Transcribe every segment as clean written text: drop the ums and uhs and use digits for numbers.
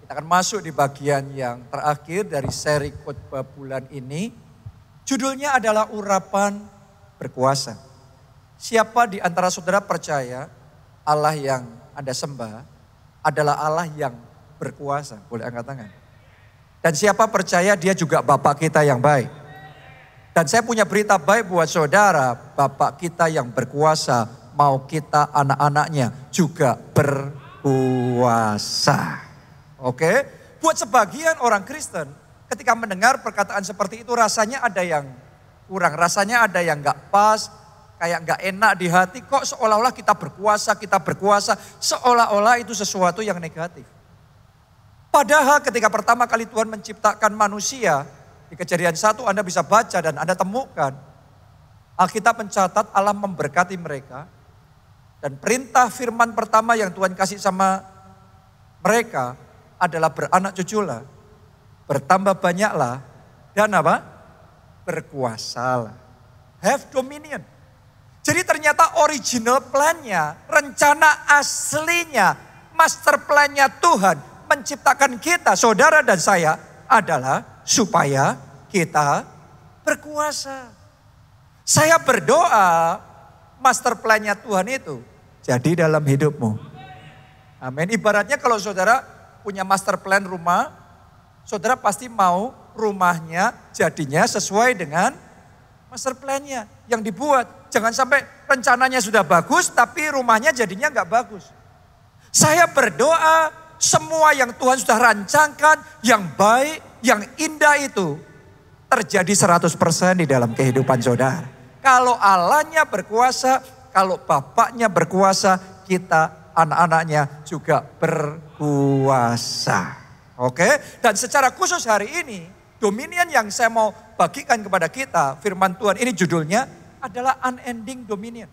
Kita akan masuk di bagian yang terakhir dari seri khotbah bulan ini. Judulnya adalah urapan berkuasa. Siapa di antara saudara percaya Allah yang Anda sembah adalah Allah yang berkuasa? Boleh angkat tangan. Dan siapa percaya dia juga Bapak kita yang baik? Dan saya punya berita baik buat saudara, Bapak kita yang berkuasa, mau kita anak-anaknya juga berkuasa. Oke, buat sebagian orang Kristen ketika mendengar perkataan seperti itu rasanya ada yang kurang, rasanya ada yang gak pas, kayak gak enak di hati. Kok seolah-olah kita berkuasa, seolah-olah itu sesuatu yang negatif. Padahal ketika pertama kali Tuhan menciptakan manusia, di Kejadian 1 Anda bisa baca dan Anda temukan, Alkitab mencatat Allah memberkati mereka. Dan perintah firman pertama yang Tuhan kasih sama mereka adalah beranak cuculah, bertambah banyaklah, dan apa? Berkuasalah. Have dominion. Jadi ternyata original plan-nya, rencana aslinya, master plan-nya Tuhan menciptakan kita, saudara dan saya, adalah supaya kita berkuasa. Saya berdoa master plan-nya Tuhan itu jadi dalam hidupmu. Amin. Ibaratnya kalau saudara punya master plan rumah, saudara pasti mau rumahnya jadinya sesuai dengan master plan-nya yang dibuat. Jangan sampai rencananya sudah bagus tapi rumahnya jadinya nggak bagus. Saya berdoa semua yang Tuhan sudah rancangkan, yang baik, yang indah itu terjadi 100% di dalam kehidupan saudara. Kalau Allahnya berkuasa, kalau Bapaknya berkuasa, kita anak-anaknya juga berkuasa. Oke, dan secara khusus hari ini, dominion yang saya mau bagikan kepada kita, firman Tuhan ini judulnya adalah unending dominion.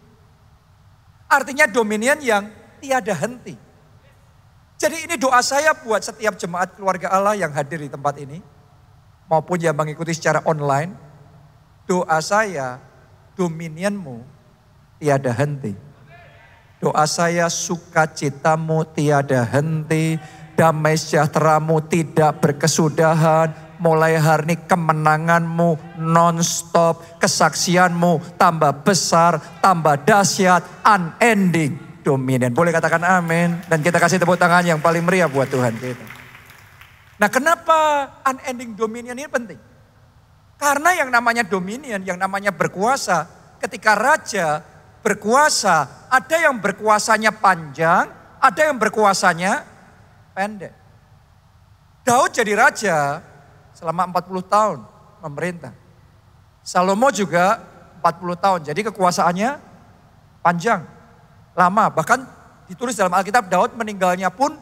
Artinya dominion yang tiada henti. Jadi ini doa saya buat setiap jemaat keluarga Allah yang hadir di tempat ini, maupun yang mengikuti secara online. Doa saya, dominionmu tiada henti. Doa saya, sukacitamu tiada henti, damai sejahteramu tidak berkesudahan. Mulai hari ini kemenanganmu non-stop, kesaksianmu tambah besar, tambah dahsyat, unending dominion. Boleh katakan amin. Dan kita kasih tepuk tangan yang paling meriah buat Tuhan kita. Nah, kenapa unending dominion ini penting? Karena yang namanya dominion, yang namanya berkuasa, ketika raja berkuasa, ada yang berkuasanya panjang, ada yang berkuasanya pendek. Daud jadi raja selama 40 tahun memerintah. Salomo juga 40 tahun, jadi kekuasaannya panjang, lama. Bahkan ditulis dalam Alkitab, Daud meninggalnya pun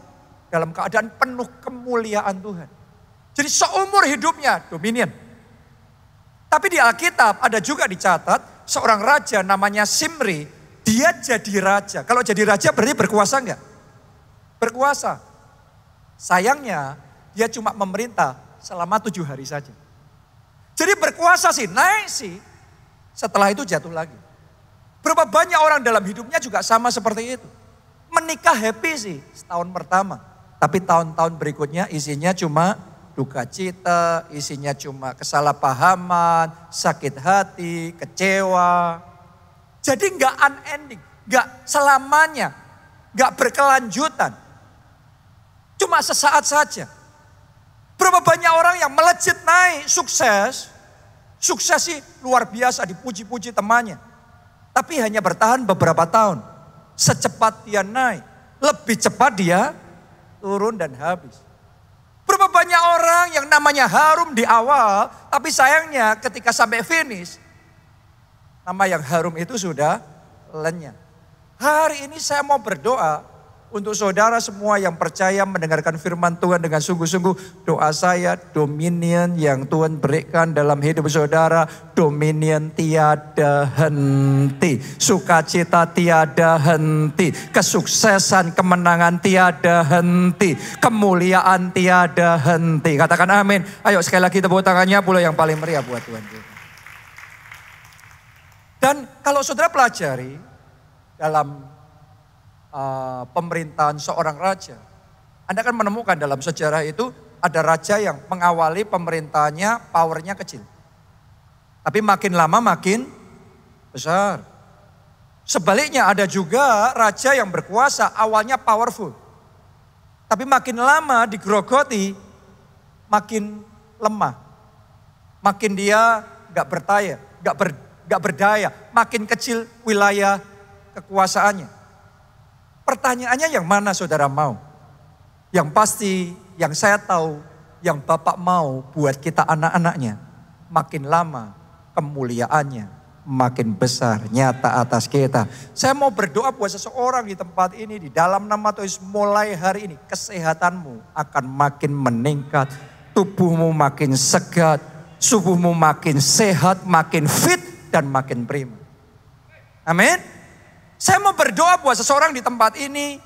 dalam keadaan penuh kemuliaan Tuhan. Jadi seumur hidupnya dominion. Tapi di Alkitab ada juga dicatat seorang raja namanya Simri, dia jadi raja. Kalau jadi raja berarti berkuasa enggak? Berkuasa. Sayangnya dia cuma memerintah selama 7 hari saja. Jadi berkuasa sih, naik sih. Setelah itu jatuh lagi. Berapa banyak orang dalam hidupnya juga sama seperti itu. Menikah happy sih setahun pertama. Tapi tahun-tahun berikutnya isinya cuma duka cita, isinya cuma kesalahpahaman, sakit hati, kecewa. Jadi nggak unending, nggak selamanya, nggak berkelanjutan. Cuma sesaat saja. Berapa banyak orang yang melejit naik, sukses sih luar biasa, dipuji-puji temannya. Tapi hanya bertahan beberapa tahun. Secepat dia naik, lebih cepat dia turun dan habis. Berapa banyak orang yang namanya harum di awal, tapi sayangnya ketika sampai finish, nama yang harum itu sudah lenyap. Hari ini saya mau berdoa untuk saudara semua yang percaya mendengarkan firman Tuhan dengan sungguh-sungguh. Doa saya, dominion yang Tuhan berikan dalam hidup saudara, dominion tiada henti. Sukacita tiada henti. Kesuksesan, kemenangan tiada henti. Kemuliaan tiada henti. Katakan amin. Ayo sekali lagi tepuk tangannya pula yang paling meriah buat Tuhan kita. Dan kalau saudara pelajari dalam pemerintahan seorang raja, Anda akan menemukan dalam sejarah itu ada raja yang mengawali pemerintahannya powernya kecil. Tapi makin lama makin besar. Sebaliknya ada juga raja yang berkuasa awalnya powerful. Tapi makin lama digerogoti makin lemah. Makin dia gak berdaya. Makin kecil wilayah kekuasaannya. Pertanyaannya yang mana saudara mau? Yang pasti yang saya tahu, yang Bapak mau buat kita anak-anaknya, makin lama kemuliaannya makin besar nyata atas kita. Saya mau berdoa buat seseorang di tempat ini, di dalam nama Tuhan Yesus, mulai hari ini kesehatanmu akan makin meningkat, tubuhmu makin segar, tubuhmu makin sehat, makin fit dan makin prima. Amin. Saya mau berdoa buat seseorang di tempat ini,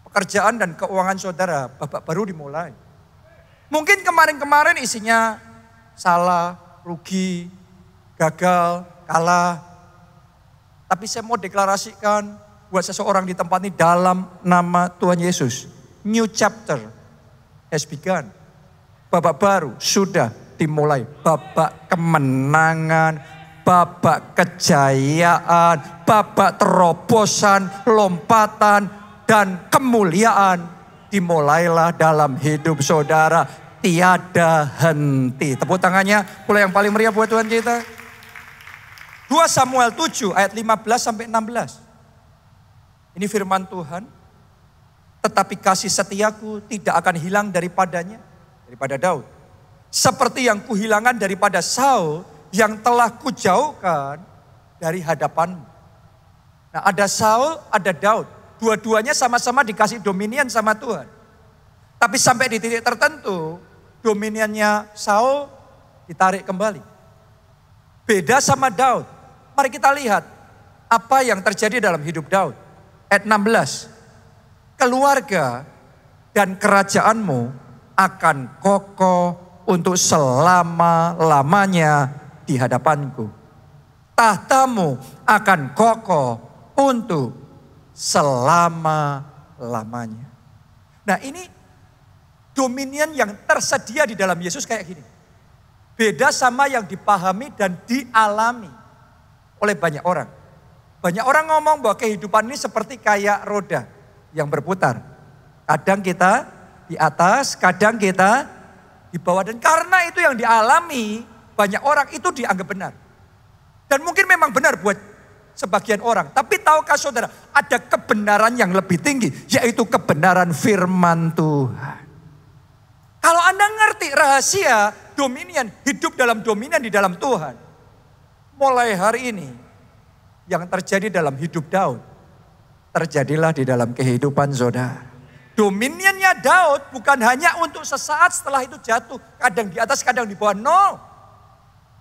pekerjaan dan keuangan saudara babak baru dimulai. Mungkin kemarin-kemarin isinya salah, rugi, gagal, kalah. Tapi saya mau deklarasikan buat seseorang di tempat ini dalam nama Tuhan Yesus. New chapter has begun. Babak baru sudah dimulai. Babak kemenangan, babak kejayaan, babak terobosan, lompatan, dan kemuliaan dimulailah dalam hidup saudara. Tiada henti. Tepuk tangannya pula yang paling meriah buat Tuhan kita. 2 Samuel 7 ayat 15 sampai 16. Ini firman Tuhan. Tetapi kasih setiaku tidak akan hilang daripada Daud. Seperti yang kuhilangan daripada Saul yang telah kujauhkan dari hadapanmu. Nah, ada Saul, ada Daud. Dua-duanya sama-sama dikasih dominion sama Tuhan. Tapi sampai di titik tertentu, dominionnya Saul ditarik kembali. Beda sama Daud. Mari kita lihat apa yang terjadi dalam hidup Daud. Ayat 16. Keluarga dan kerajaanmu akan kokoh untuk selama-lamanya di hadapanku. Tahtamu akan kokoh untuk selama-lamanya. Nah, ini dominion yang tersedia di dalam Yesus kayak gini. Beda sama yang dipahami dan dialami oleh banyak orang. Banyak orang ngomong bahwa kehidupan ini seperti kayak roda yang berputar. Kadang kita di atas, kadang kita di bawah. Dan karena itu yang dialami banyak orang itu dianggap benar. Dan mungkin memang benar buat sebagian orang. Tapi tahukah saudara, ada kebenaran yang lebih tinggi, yaitu kebenaran firman Tuhan. Kalau Anda ngerti rahasia dominion, hidup dalam dominion di dalam Tuhan. Mulai hari ini, yang terjadi dalam hidup Daud, terjadilah di dalam kehidupan saudara. Dominionnya Daud bukan hanya untuk sesaat setelah itu jatuh. Kadang di atas, kadang di bawah. No.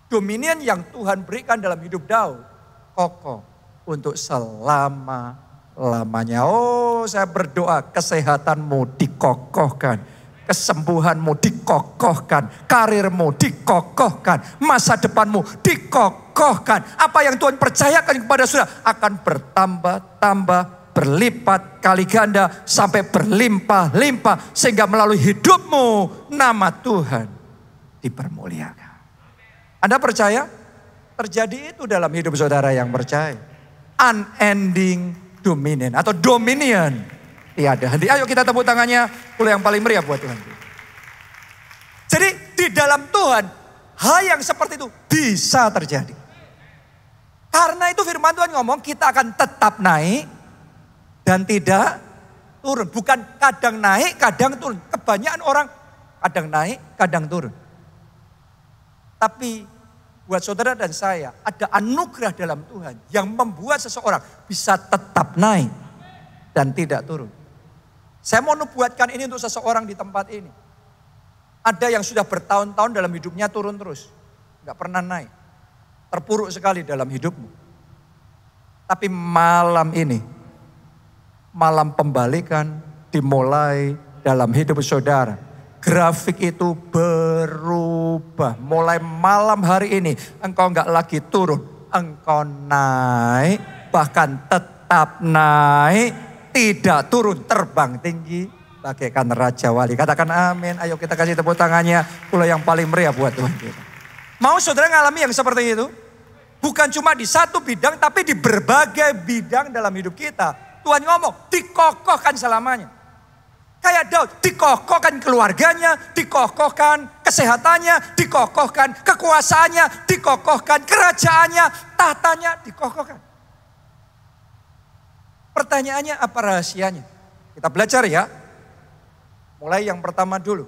Dominion yang Tuhan berikan dalam hidup Daud kokoh untuk selama-lamanya. Oh, saya berdoa kesehatanmu dikokohkan, kesembuhanmu dikokohkan, karirmu dikokohkan, masa depanmu dikokohkan. Apa yang Tuhan percayakan kepada saudara akan bertambah-tambah, berlipat kali ganda sampai berlimpah-limpah, sehingga melalui hidupmu nama Tuhan dipermuliakan. Anda percaya? Terjadi itu dalam hidup saudara yang percaya. Unending dominion atau dominion. Tiada henti. Ayo kita tepuk tangannya. Pula yang paling meriah buat Tuhan. Jadi di dalam Tuhan, hal yang seperti itu bisa terjadi. Karena itu firman Tuhan ngomong kita akan tetap naik dan tidak turun. Bukan kadang naik, kadang turun. Kebanyakan orang kadang naik, kadang turun. Tapi buat saudara dan saya, ada anugerah dalam Tuhan yang membuat seseorang bisa tetap naik dan tidak turun. Saya mau nubuatkan ini untuk seseorang di tempat ini. Ada yang sudah bertahun-tahun dalam hidupnya turun terus. Gak pernah naik. Terpuruk sekali dalam hidupmu. Tapi malam ini, malam pembalikan dimulai dalam hidup saudara. Grafik itu berubah. Mulai malam hari ini engkau enggak lagi turun. Engkau naik, bahkan tetap naik, tidak turun, terbang tinggi bagaikan Raja Wali. Katakan amin. Ayo kita kasih tepuk tangannya. Pula yang paling meriah buat Tuhan kita. Mau saudara ngalami yang seperti itu? Bukan cuma di satu bidang, tapi di berbagai bidang dalam hidup kita. Tuhan ngomong, dikokohkan selamanya. Kayak Daud, dikokohkan keluarganya, dikokohkan kesehatannya, dikokohkan kekuasaannya, dikokohkan kerajaannya, tahtanya, dikokohkan. Pertanyaannya apa rahasianya? Kita belajar ya. Mulai yang pertama dulu.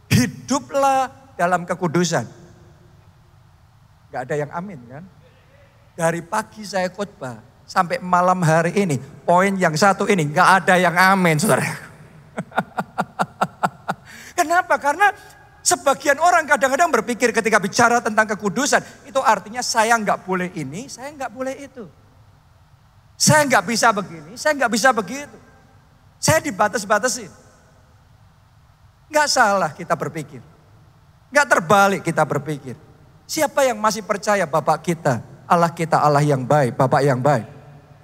Hiduplah dalam kekudusan. Gak ada yang amin kan? Dari pagi saya khotbah sampai malam hari ini. Poin yang satu ini gak ada yang amin saudara. Kenapa? Karena sebagian orang kadang-kadang berpikir ketika bicara tentang kekudusan. Itu artinya saya gak boleh ini, saya gak boleh itu. Saya gak bisa begini, saya gak bisa begitu. Saya dibatas-batasin. Gak salah kita berpikir. Gak terbalik kita berpikir. Siapa yang masih percaya Bapak kita Allah yang baik, Bapak yang baik.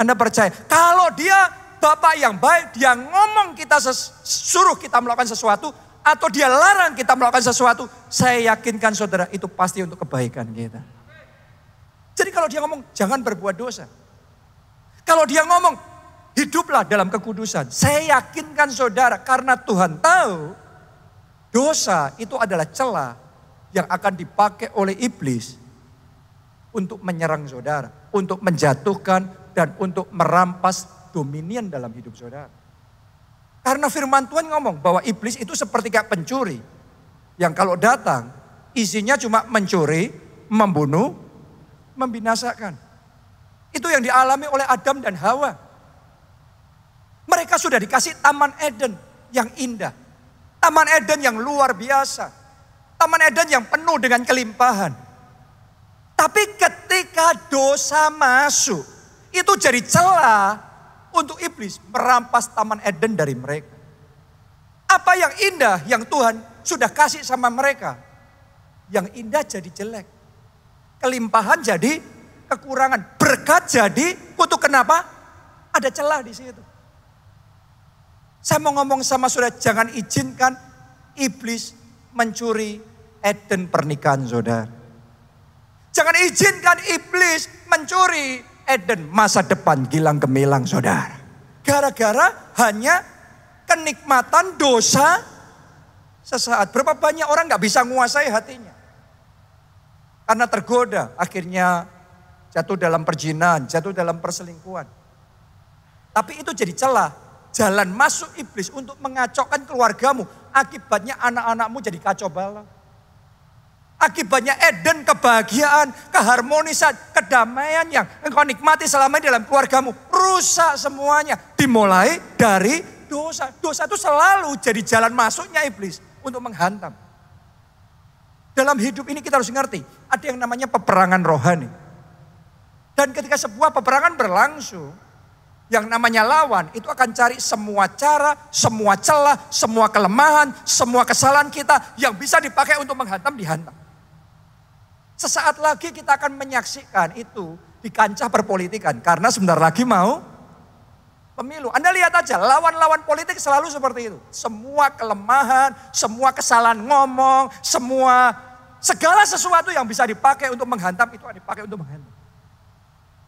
Anda percaya kalau dia Bapak yang baik, dia ngomong kita suruh kita melakukan sesuatu, atau dia larang kita melakukan sesuatu, saya yakinkan saudara itu pasti untuk kebaikan kita. Jadi kalau dia ngomong jangan berbuat dosa. Kalau dia ngomong hiduplah dalam kekudusan, saya yakinkan saudara karena Tuhan tahu dosa itu adalah celah yang akan dipakai oleh iblis untuk menyerang saudara, untuk menjatuhkan dan untuk merampas dominion dalam hidup saudara. Karena firman Tuhan ngomong bahwa iblis itu seperti kayak pencuri. Yang kalau datang isinya cuma mencuri, membunuh, membinasakan. Itu yang dialami oleh Adam dan Hawa. Mereka sudah dikasih Taman Eden yang indah. Taman Eden yang luar biasa. Taman Eden yang penuh dengan kelimpahan. Tapi ketika dosa masuk, itu jadi celah untuk iblis merampas Taman Eden dari mereka. Apa yang indah yang Tuhan sudah kasih sama mereka, yang indah jadi jelek. Kelimpahan jadi kekurangan. Berkat jadi kutuk. Kenapa? Ada celah di situ. Saya mau ngomong sama saudara, jangan izinkan iblis mencuri Eden pernikahan saudara. Jangan izinkan iblis mencuri Eden masa depan gilang gemilang saudara. Gara-gara hanya kenikmatan dosa sesaat. Berapa banyak orang gak bisa menguasai hatinya. Karena tergoda akhirnya jatuh dalam perzinahan, jatuh dalam perselingkuhan. Tapi itu jadi celah. Jalan masuk iblis untuk mengacaukan keluargamu. Akibatnya anak-anakmu jadi kacau balau. Akibatnya Eden kebahagiaan, keharmonisan, kedamaian yang engkau nikmati selama ini dalam keluargamu. Rusak semuanya. Dimulai dari dosa. Dosa itu selalu jadi jalan masuknya iblis untuk menghantam. Dalam hidup ini kita harus ngerti. Ada yang namanya peperangan rohani. Dan ketika sebuah peperangan berlangsung, yang namanya lawan itu akan cari semua cara, semua celah, semua kelemahan, semua kesalahan kita yang bisa dipakai untuk menghantam, dihantam. Sesaat lagi kita akan menyaksikan itu di kancah perpolitikan. Karena sebentar lagi mau pemilu. Anda lihat aja lawan-lawan politik selalu seperti itu. Semua kelemahan, semua kesalahan ngomong, segala sesuatu yang bisa dipakai untuk menghantam itu dipakai untuk menghantam.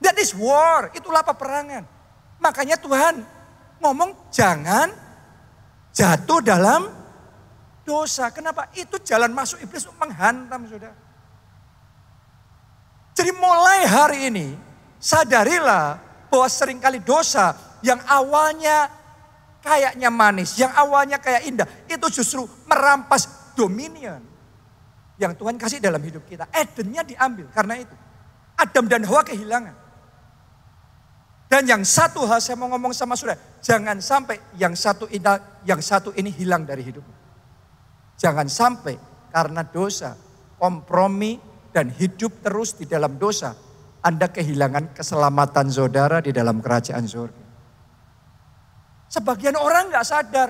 That is war, itulah peperangan. Makanya Tuhan ngomong jangan jatuh dalam dosa. Kenapa? Itu jalan masuk iblis untuk menghantam saudara. Jadi mulai hari ini sadarilah bahwa seringkali dosa yang awalnya kayaknya manis, yang awalnya kayak indah, itu justru merampas dominion yang Tuhan kasih dalam hidup kita. Edennya diambil karena itu. Adam dan Hawa kehilangan. Dan yang satu hal saya mau ngomong sama saudara, jangan sampai yang satu ini hilang dari hidupmu. Jangan sampai karena dosa, kompromi, dan hidup terus di dalam dosa, Anda kehilangan keselamatan saudara di dalam kerajaan surga. Sebagian orang gak sadar,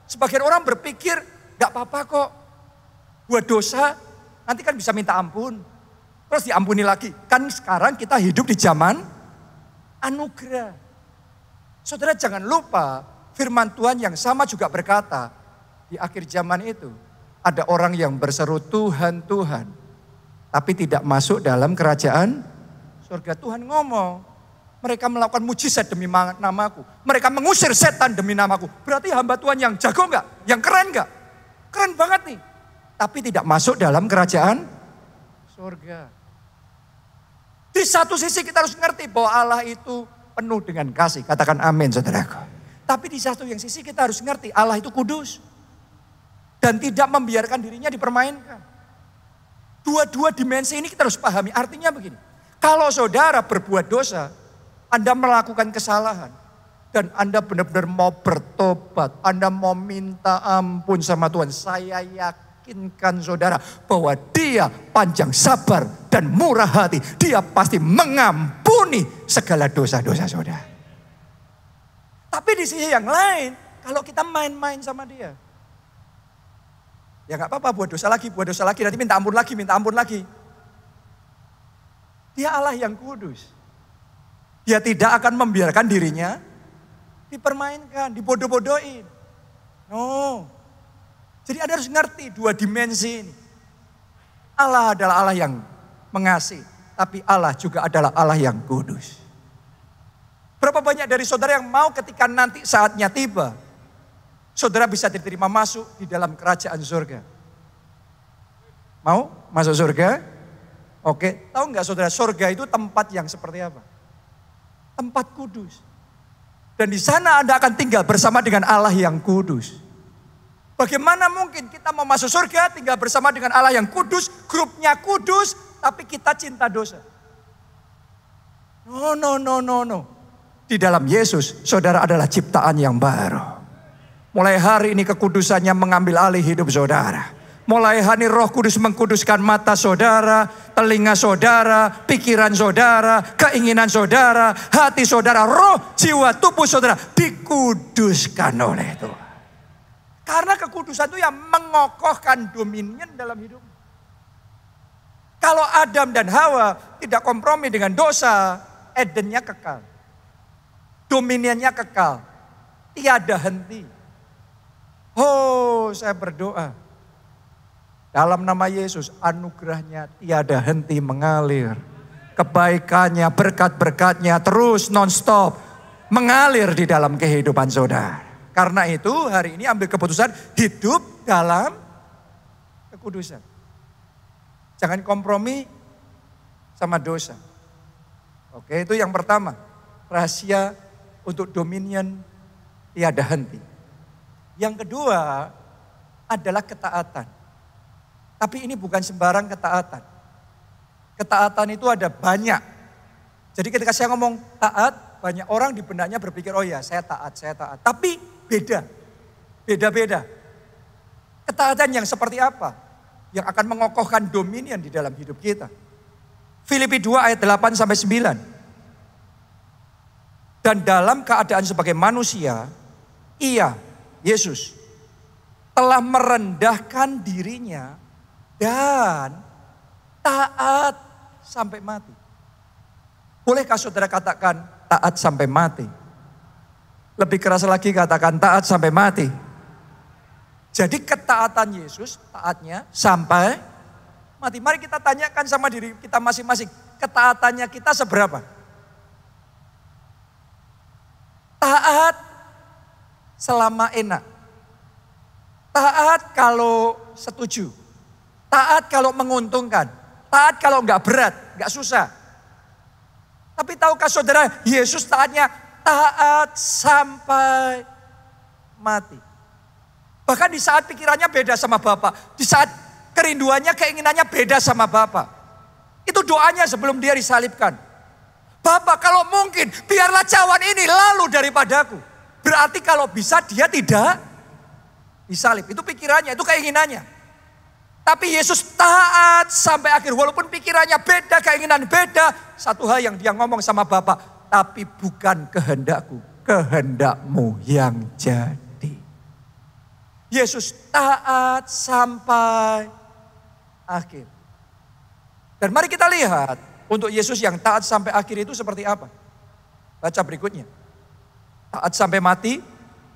sebagian orang berpikir gak apa-apa kok, buat dosa nanti kan bisa minta ampun, terus diampuni lagi. Kan sekarang kita hidup di zaman anugerah. Saudara jangan lupa, firman Tuhan yang sama juga berkata, di akhir zaman itu ada orang yang berseru Tuhan, Tuhan, tapi tidak masuk dalam kerajaan surga. Tuhan ngomong, mereka melakukan mujizat demi namaku. Mereka mengusir setan demi namaku. Berarti hamba Tuhan yang jago enggak? Yang keren enggak? Keren banget nih. Tapi tidak masuk dalam kerajaan surga. Di satu sisi kita harus ngerti bahwa Allah itu penuh dengan kasih. Katakan amin saudaraku. Tapi di satu yang sisi kita harus ngerti Allah itu kudus. Dan tidak membiarkan dirinya dipermainkan. Dua-dua dimensi ini kita harus pahami. Artinya begini. Kalau saudara berbuat dosa, Anda melakukan kesalahan. Dan Anda benar-benar mau bertobat. Anda mau minta ampun sama Tuhan. Saya yakinkan saudara bahwa Dia panjang sabar dan murah hati. Dia pasti mengampuni segala dosa-dosa saudara. Tapi di sisi yang lain, kalau kita main-main sama Dia. Ya gak apa-apa buat dosa lagi, nanti minta ampun lagi. Dia Allah yang kudus. Dia tidak akan membiarkan dirinya dipermainkan, dibodoh-bodohin. No. Jadi Anda harus ngerti dua dimensi ini. Allah adalah Allah yang mengasihi, tapi Allah juga adalah Allah yang kudus. Berapa banyak dari saudara yang mau ketika nanti saatnya tiba, saudara bisa diterima masuk di dalam kerajaan surga? Mau masuk surga? Oke, tahu nggak saudara, surga itu tempat yang seperti apa? Tempat kudus. Dan di sana Anda akan tinggal bersama dengan Allah yang kudus. Bagaimana mungkin kita mau masuk surga tinggal bersama dengan Allah yang kudus, grupnya kudus, tapi kita cinta dosa? No. Di dalam Yesus, saudara adalah ciptaan yang baru. Mulai hari ini kekudusannya mengambil alih hidup saudara. Mulai hari Roh Kudus mengkuduskan mata saudara, telinga saudara, pikiran saudara, keinginan saudara, hati saudara, roh, jiwa, tubuh saudara dikuduskan oleh Tuhan. Karena kekudusan itu yang mengokohkan dominion dalam hidup. Kalau Adam dan Hawa tidak kompromi dengan dosa, Edennya kekal. Dominionnya kekal. Tiada henti. Oh, saya berdoa. Dalam nama Yesus, anugerahnya tiada henti mengalir. Kebaikannya, berkat-berkatnya terus non-stop mengalir di dalam kehidupan saudara. Karena itu hari ini ambil keputusan hidup dalam kekudusan. Jangan kompromi sama dosa. Oke, itu yang pertama. Rahasia untuk dominion tiada henti. Yang kedua adalah ketaatan. Tapi ini bukan sembarang ketaatan. Ketaatan itu ada banyak. Jadi ketika saya ngomong taat, banyak orang di benaknya berpikir, oh ya saya taat. Tapi beda. Beda-beda. Ketaatan yang seperti apa? Yang akan mengokohkan dominion di dalam hidup kita. Filipi 2 ayat 8 sampai 9. Dan dalam keadaan sebagai manusia, ia, Yesus, telah merendahkan dirinya dan taat sampai mati. Bolehkah saudara katakan taat sampai mati? Lebih keras lagi katakan taat sampai mati. Jadi ketaatan Yesus, taatnya sampai mati. Mari kita tanyakan sama diri kita masing-masing. Ketaatannya kita seberapa? Taat selama enak. Taat kalau setuju. Taat kalau menguntungkan. Taat kalau enggak berat, enggak susah. Tapi tahukah saudara, Yesus taatnya taat sampai mati. Bahkan di saat pikirannya beda sama Bapa, di saat kerinduannya, keinginannya beda sama Bapa. Itu doanya sebelum dia disalibkan. Bapa, kalau mungkin biarlah cawan ini lalu daripadaku. Berarti kalau bisa dia tidak disalib. Itu pikirannya, itu keinginannya. Tapi Yesus taat sampai akhir. Walaupun pikirannya beda, keinginan beda. Satu hal yang dia ngomong sama Bapa, tapi bukan kehendakku, kehendakmu yang jadi. Yesus taat sampai akhir. Dan mari kita lihat untuk Yesus yang taat sampai akhir itu seperti apa. Baca berikutnya. Taat sampai mati,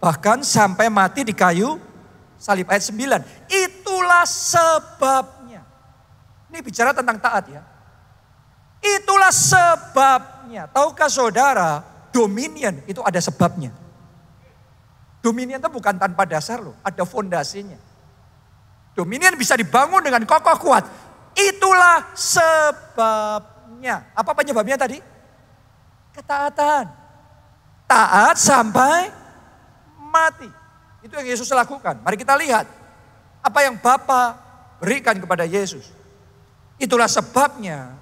Bahkan sampai mati di kayu salib ayat 9. Itulah sebabnya. Ini bicara tentang taat ya. Itulah sebabnya. Tahukah saudara, dominion itu ada sebabnya. Dominion itu bukan tanpa dasar loh, ada fondasinya. Dominion bisa dibangun dengan kokoh kuat. Itulah sebabnya. Apa penyebabnya tadi? Ketaatan. Taat sampai mati. Itu yang Yesus lakukan. Mari kita lihat apa yang Bapa berikan kepada Yesus. Itulah sebabnya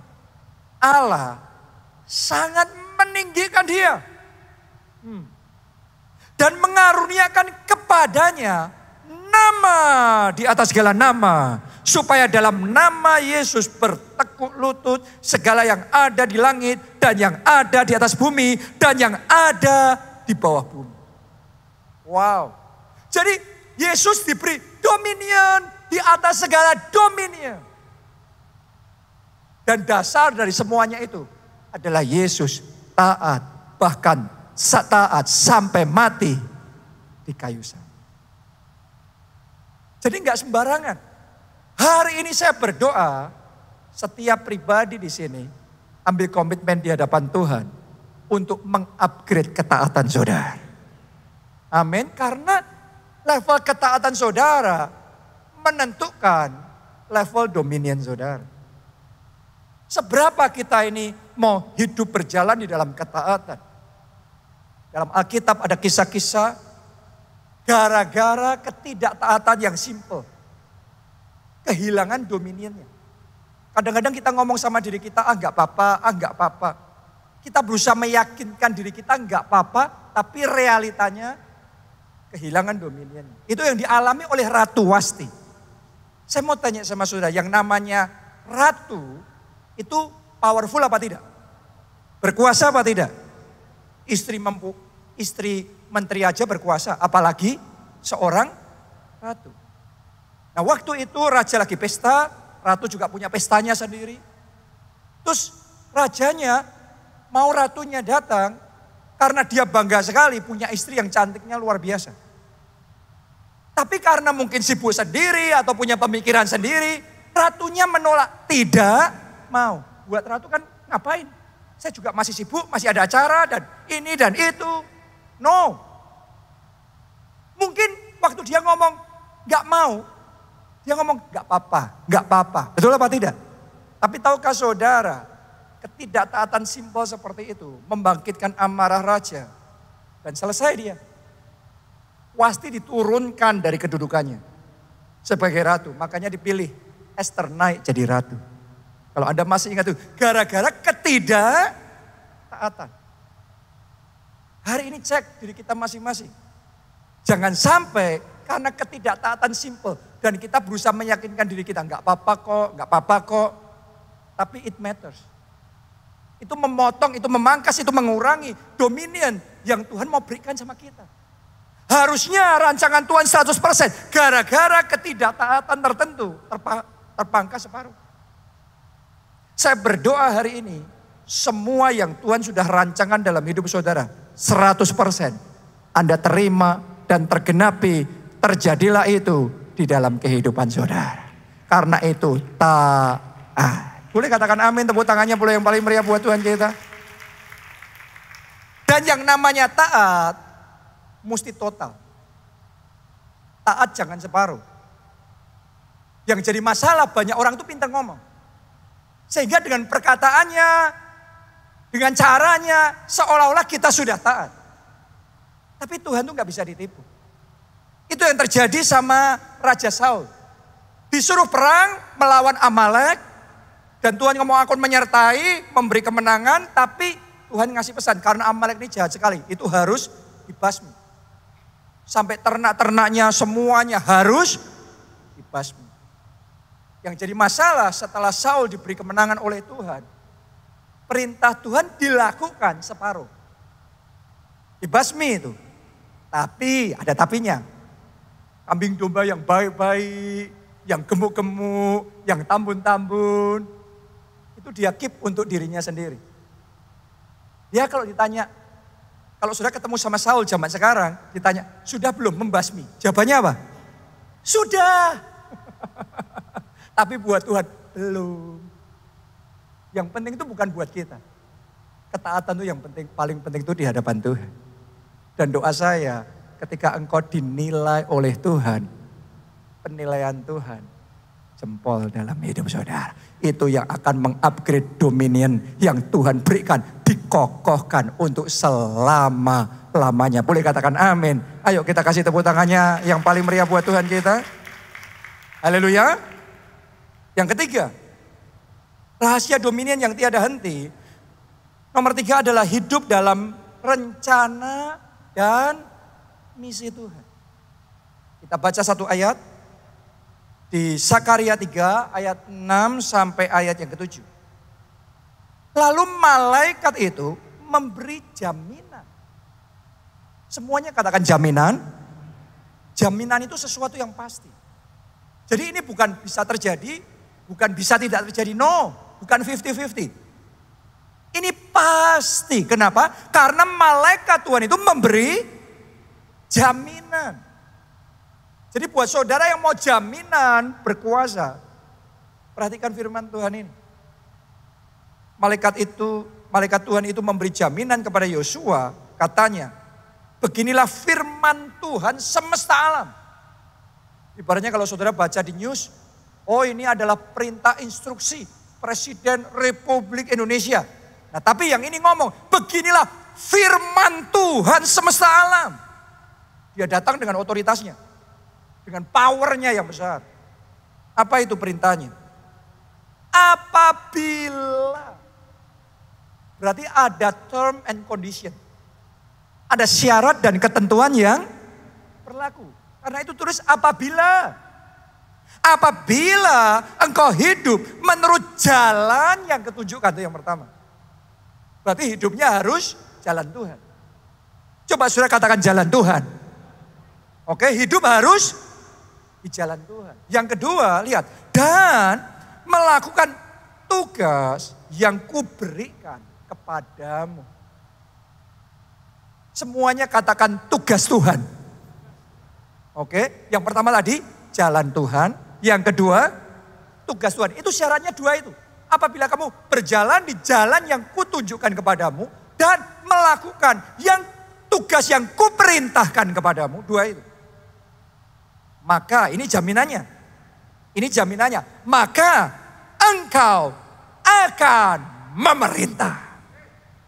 Allah sangat meninggikan dia. Dan mengaruniakan kepadanya nama di atas segala nama. Supaya dalam nama Yesus bertekuk lutut segala yang ada di langit dan yang ada di atas bumi dan yang ada di bawah bumi. Wow. Jadi Yesus diberi dominion di atas segala dominion. Dan dasar dari semuanya itu adalah Yesus taat, bahkan taat sampai mati di kayu salib. Jadi enggak sembarangan. Hari ini saya berdoa, setiap pribadi di sini ambil komitmen di hadapan Tuhan untuk mengupgrade ketaatan saudara. Amin. Karena level ketaatan saudara menentukan level dominion saudara. Seberapa kita ini mau hidup berjalan di dalam ketaatan. Dalam Alkitab ada kisah-kisah gara-gara ketidaktaatan yang simple. Kehilangan dominionnya. Kadang-kadang kita ngomong sama diri kita, enggak apa-apa, enggak apa-apa. Kita berusaha meyakinkan diri kita enggak apa-apa, tapi realitanya kehilangan dominionnya. Itu yang dialami oleh Ratu Wasti. Saya mau tanya sama saudara, yang namanya ratu itu powerful apa tidak? Berkuasa apa tidak? Istri menteri aja berkuasa, apalagi seorang ratu. Nah waktu itu raja lagi pesta, ratu juga punya pestanya sendiri. Terus rajanya mau ratunya datang karena dia bangga sekali punya istri yang cantiknya luar biasa. Tapi karena mungkin sibuk sendiri atau punya pemikiran sendiri, ratunya menolak, tidak mau. Buat ratu kan ngapain? Saya juga masih sibuk, masih ada acara dan ini dan itu. No. Mungkin waktu dia ngomong gak mau, dia ngomong gak apa-apa, gak apa-apa. Betul apa tidak? Tapi tahukah saudara, ketidaktaatan simpel seperti itu membangkitkan amarah raja. Dan selesai dia. Wasti diturunkan dari kedudukannya sebagai ratu. Makanya dipilih Esther naik jadi ratu. Kalau Anda masih ingat itu, gara-gara ketidaktaatan. Hari ini cek diri kita masing-masing. Jangan sampai karena ketidaktaatan simple dan kita berusaha meyakinkan diri kita, nggak apa-apa kok, nggak apa-apa kok. Tapi it matters. Itu memotong, itu memangkas, itu mengurangi dominion yang Tuhan mau berikan sama kita. Harusnya rancangan Tuhan 100%, gara-gara ketidaktaatan tertentu terpangkas separuh. Saya berdoa hari ini, semua yang Tuhan sudah rancangan dalam hidup saudara, 100% Anda terima dan tergenapi, terjadilah itu di dalam kehidupan saudara. Karena itu taat. Boleh katakan amin, tepuk tangannya boleh yang paling meriah buat Tuhan kita. Dan yang namanya taat, mesti total. Taat jangan separuh. Yang jadi masalah banyak orang itu pintar ngomong. Sehingga dengan perkataannya, dengan caranya, seolah-olah kita sudah taat. Tapi Tuhan tuh gak bisa ditipu. Itu yang terjadi sama Raja Saul. Disuruh perang melawan Amalek. Dan Tuhan ngomong akan menyertai, memberi kemenangan. Tapi Tuhan ngasih pesan, karena Amalek ini jahat sekali. Itu harus dibasmi. Sampai ternak-ternaknya semuanya harus dibasmi. Yang jadi masalah setelah Saul diberi kemenangan oleh Tuhan. Perintah Tuhan dilakukan separuh. Dibasmi itu. Tapi ada tapinya. Kambing domba yang baik-baik, yang gemuk-gemuk, yang tambun-tambun. Itu dia keep untuk dirinya sendiri. Dia kalau ditanya, Kalau saudara ketemu sama Saul zaman sekarang, ditanya, sudah belum membasmi? Jawabannya apa? Sudah. Tapi buat Tuhan, belum. Yang penting itu bukan buat kita. Ketaatan itu yang penting, paling penting itu di hadapan Tuhan. Dan doa saya, ketika engkau dinilai oleh Tuhan, penilaian Tuhan, jempol dalam hidup saudara. Itu yang akan mengupgrade dominion yang Tuhan berikan, dikokohkan untuk selama-lamanya. Boleh katakan amin. Ayo kita kasih tepuk tangannya yang paling meriah buat Tuhan kita. Haleluya. Yang ketiga, rahasia dominion yang tiada henti. Nomor 3 adalah hidup dalam rencana dan misi Tuhan. Kita baca satu ayat. Di Sakaria 3 ayat 6 sampai ayat yang ke-7. Lalu malaikat itu memberi jaminan. Semuanya katakan jaminan. Jaminan itu sesuatu yang pasti. Jadi ini bukan bisa terjadi, bukan bisa tidak terjadi. No, bukan 50-50. Ini pasti. Kenapa? Karena malaikat Tuhan itu memberi jaminan. Jadi buat saudara yang mau jaminan berkuasa, perhatikan firman Tuhan ini. Malaikat Tuhan itu memberi jaminan kepada Yosua, katanya, beginilah firman Tuhan semesta alam. Ibaratnya kalau saudara baca di news, oh ini adalah perintah instruksi Presiden Republik Indonesia. Nah tapi yang ini ngomong, beginilah firman Tuhan semesta alam. Dia datang dengan otoritasnya. Dengan powernya yang besar. Apa itu perintahnya? Apabila. Berarti ada term and condition. Ada syarat dan ketentuan yang berlaku. Karena itu tulis apabila. Apabila engkau hidup menurut jalan yang ketunjukkan. Itu yang pertama. Berarti hidupnya harus jalan Tuhan. Coba saudara katakan jalan Tuhan. Oke, hidup harus di jalan Tuhan. Yang kedua, lihat. Dan melakukan tugas yang kuberikan kepadamu. Semuanya katakan tugas Tuhan. Oke, yang pertama tadi jalan Tuhan. Yang kedua, tugas Tuhan. Itu syaratnya 2 itu. Apabila kamu berjalan di jalan yang kutunjukkan kepadamu. Dan melakukan yang tugas yang kuperintahkan kepadamu. 2 itu. Maka ini jaminannya. Ini jaminannya. Maka engkau akan memerintah.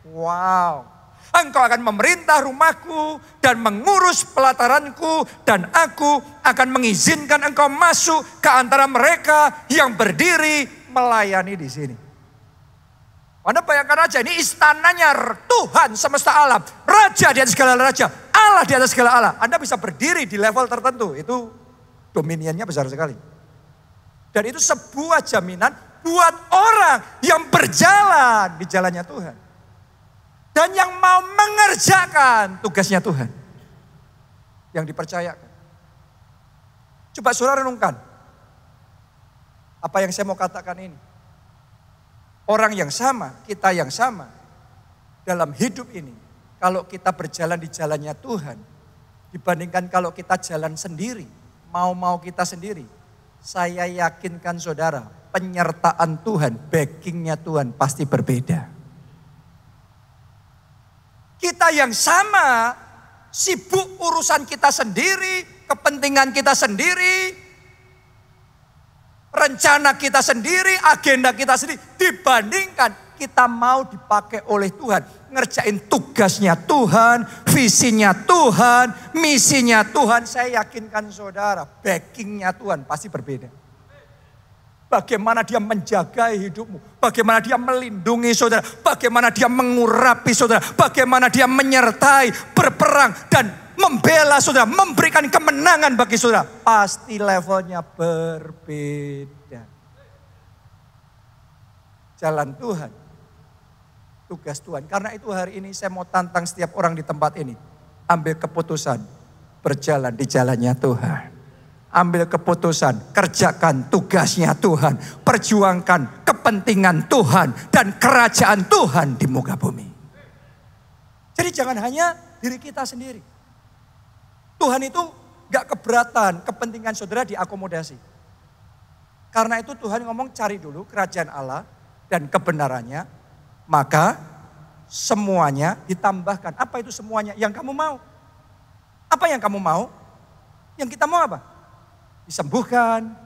Wow. Engkau akan memerintah rumahku dan mengurus pelataranku. Dan aku akan mengizinkan engkau masuk ke antara mereka yang berdiri melayani di sini. Anda bayangkan aja, ini istananya Tuhan semesta alam. Raja di atas segala raja. Allah di atas segala Allah. Anda bisa berdiri di level tertentu. Itu dominionnya besar sekali. Dan itu sebuah jaminan buat orang yang berjalan di jalannya Tuhan. Dan yang mau mengerjakan tugasnya Tuhan. Yang dipercayakan. Coba saudara renungkan. Apa yang saya mau katakan ini. Orang yang sama, kita yang sama. Dalam hidup ini. Kalau kita berjalan di jalannya Tuhan. Dibandingkan kalau kita jalan sendiri. Mau-mau kita sendiri. Saya yakinkan saudara, penyertaan Tuhan, backingnya Tuhan pasti berbeda. Kita yang sama, sibuk urusan kita sendiri, kepentingan kita sendiri, rencana kita sendiri, agenda kita sendiri. Dibandingkan kita mau dipakai oleh Tuhan. Ngerjain tugasnya Tuhan, visinya Tuhan, misinya Tuhan. Saya yakinkan saudara, backingnya Tuhan pasti berbeda. Bagaimana dia menjaga hidupmu, bagaimana dia melindungi saudara, bagaimana dia mengurapi saudara, bagaimana dia menyertai, berperang dan membela saudara, memberikan kemenangan bagi saudara. Pasti levelnya berbeda. Jalan Tuhan. Tugas Tuhan. Karena itu hari ini saya mau tantang setiap orang di tempat ini. Ambil keputusan. Berjalan di jalannya Tuhan. Ambil keputusan. Kerjakan tugasnya Tuhan. Perjuangkan kepentingan Tuhan. Dan kerajaan Tuhan di muka bumi. Jadi jangan hanya diri kita sendiri. Tuhan itu gak keberatan kepentingan saudara diakomodasi. Karena itu Tuhan ngomong cari dulu kerajaan Allah dan kebenarannya. Maka semuanya ditambahkan. Apa itu semuanya? Yang kamu mau. Apa yang kamu mau? Yang kita mau apa? Disembuhkan,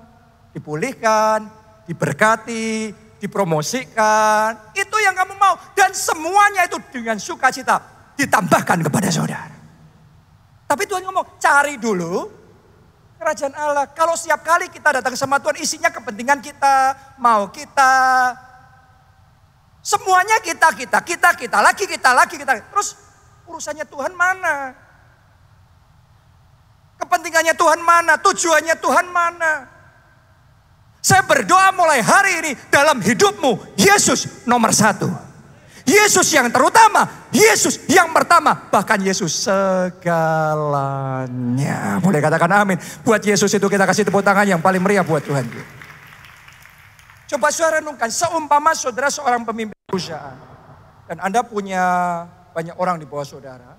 dipulihkan, diberkati, dipromosikan. Itu yang kamu mau. Dan semuanya itu dengan sukacita ditambahkan kepada saudara. Tapi Tuhan ngomong cari dulu kerajaan Allah. Kalau setiap kali kita datang sama Tuhan isinya kepentingan kita, mau kita. Semuanya kita, lagi kita. Terus urusannya Tuhan mana? Kepentingannya Tuhan mana? Tujuannya Tuhan mana? Saya berdoa mulai hari ini dalam hidupmu, Yesus nomor 1. Yesus yang terutama, Yesus yang pertama, bahkan Yesus segalanya. Boleh katakan amin. Buat Yesus itu kita kasih tepuk tangan yang paling meriah buat Tuhan. Coba saudara renungkan, seumpama saudara seorang pemimpin perusahaan dan Anda punya banyak orang di bawah saudara,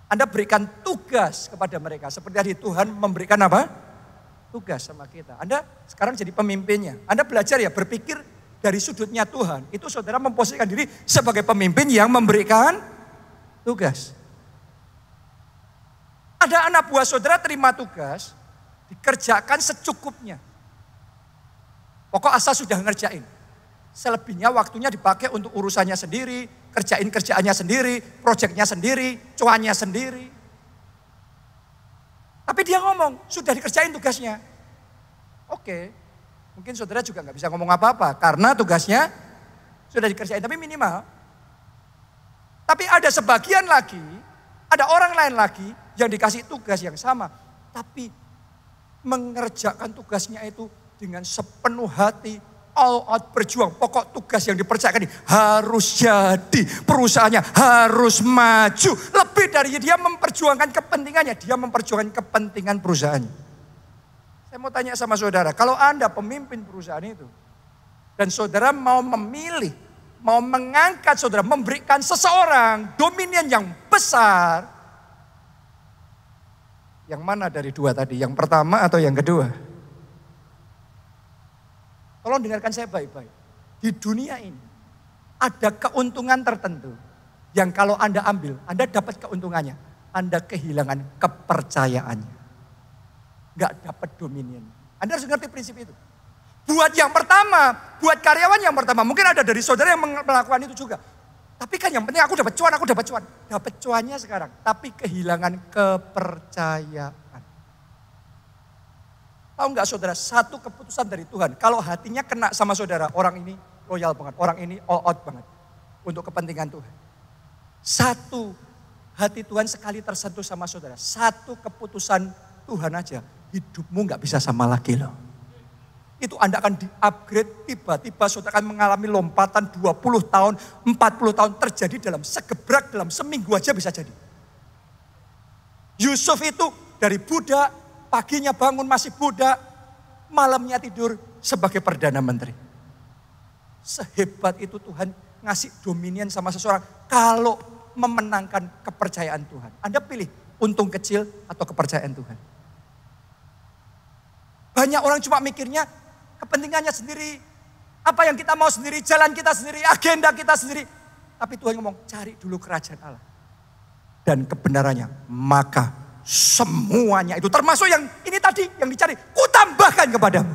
Anda berikan tugas kepada mereka. Seperti tadi Tuhan memberikan apa? Tugas sama kita. Anda sekarang jadi pemimpinnya. Anda belajar ya berpikir dari sudutnya Tuhan. Itu saudara memposisikan diri sebagai pemimpin yang memberikan tugas. Ada anak buah saudara terima tugas, dikerjakan secukupnya. Pokok asal sudah ngerjain. Selebihnya waktunya dipakai untuk urusannya sendiri, kerjain kerjaannya sendiri, proyeknya sendiri, cuannya sendiri. Tapi dia ngomong, sudah dikerjain tugasnya. Oke, mungkin saudara juga gak bisa ngomong apa-apa karena tugasnya sudah dikerjain, tapi minimal. Tapi ada sebagian lagi, ada orang lain lagi yang dikasih tugas yang sama. Tapi mengerjakan tugasnya itu dengan sepenuh hati, all out berjuang. Pokok tugas yang dipercayakan ini harus jadi. Perusahaannya harus maju. Lebih dari dia memperjuangkan kepentingannya, dia memperjuangkan kepentingan perusahaannya. Saya mau tanya sama saudara, kalau Anda pemimpin perusahaan itu, dan saudara mau memilih, mau mengangkat saudara, memberikan seseorang dominion yang besar, yang mana dari dua tadi? Yang pertama atau yang kedua? Tolong dengarkan saya baik-baik. Di dunia ini ada keuntungan tertentu yang kalau Anda ambil, Anda dapat keuntungannya. Anda kehilangan kepercayaannya. Gak dapat dominion. Anda harus ngerti prinsip itu. Buat yang pertama, buat karyawan yang pertama. Mungkin ada dari saudara yang melakukan itu juga. Tapi kan yang penting aku dapat cuan. Dapat cuannya sekarang. Tapi kehilangan kepercayaan. Tahu nggak saudara, satu keputusan dari Tuhan. Kalau hatinya kena sama saudara, orang ini loyal banget, orang ini all out banget. Untuk kepentingan Tuhan. Satu hati Tuhan sekali tersentuh sama saudara. Satu keputusan Tuhan aja, hidupmu nggak bisa sama lagi loh. Itu Anda akan di-upgrade, tiba-tiba saudara akan mengalami lompatan 20 tahun, 40 tahun terjadi dalam segebrak, dalam seminggu aja bisa jadi. Yusuf itu dari budak, paginya bangun masih budak, malamnya tidur sebagai Perdana Menteri. Sehebat itu Tuhan ngasih dominion sama seseorang kalau memenangkan kepercayaan Tuhan. Anda pilih untung kecil atau kepercayaan Tuhan. Banyak orang cuma mikirnya kepentingannya sendiri, apa yang kita mau sendiri, jalan kita sendiri, agenda kita sendiri. Tapi Tuhan ngomong cari dulu kerajaan Allah dan kebenarannya, maka semuanya itu termasuk yang ini tadi yang dicari, kutambahkan kepadamu.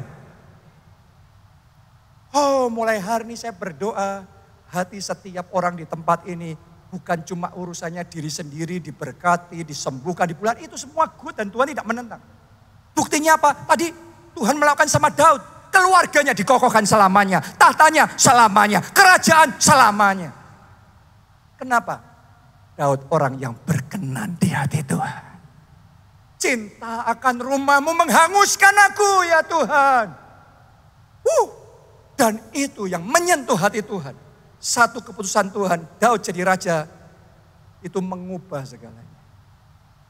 Oh, mulai hari ini saya berdoa, hati setiap orang di tempat ini bukan cuma urusannya diri sendiri, diberkati, disembuhkan, dipulihkan, itu semua good dan Tuhan tidak menentang. Buktinya apa? Tadi Tuhan melakukan sama Daud, keluarganya dikokohkan selamanya, tahtanya selamanya, kerajaan selamanya. Kenapa? Daud orang yang berkenan di hati Tuhan. Cinta akan rumahmu menghanguskan aku ya Tuhan. Dan itu yang menyentuh hati Tuhan. Satu keputusan Tuhan, Daud jadi raja, itu mengubah segalanya.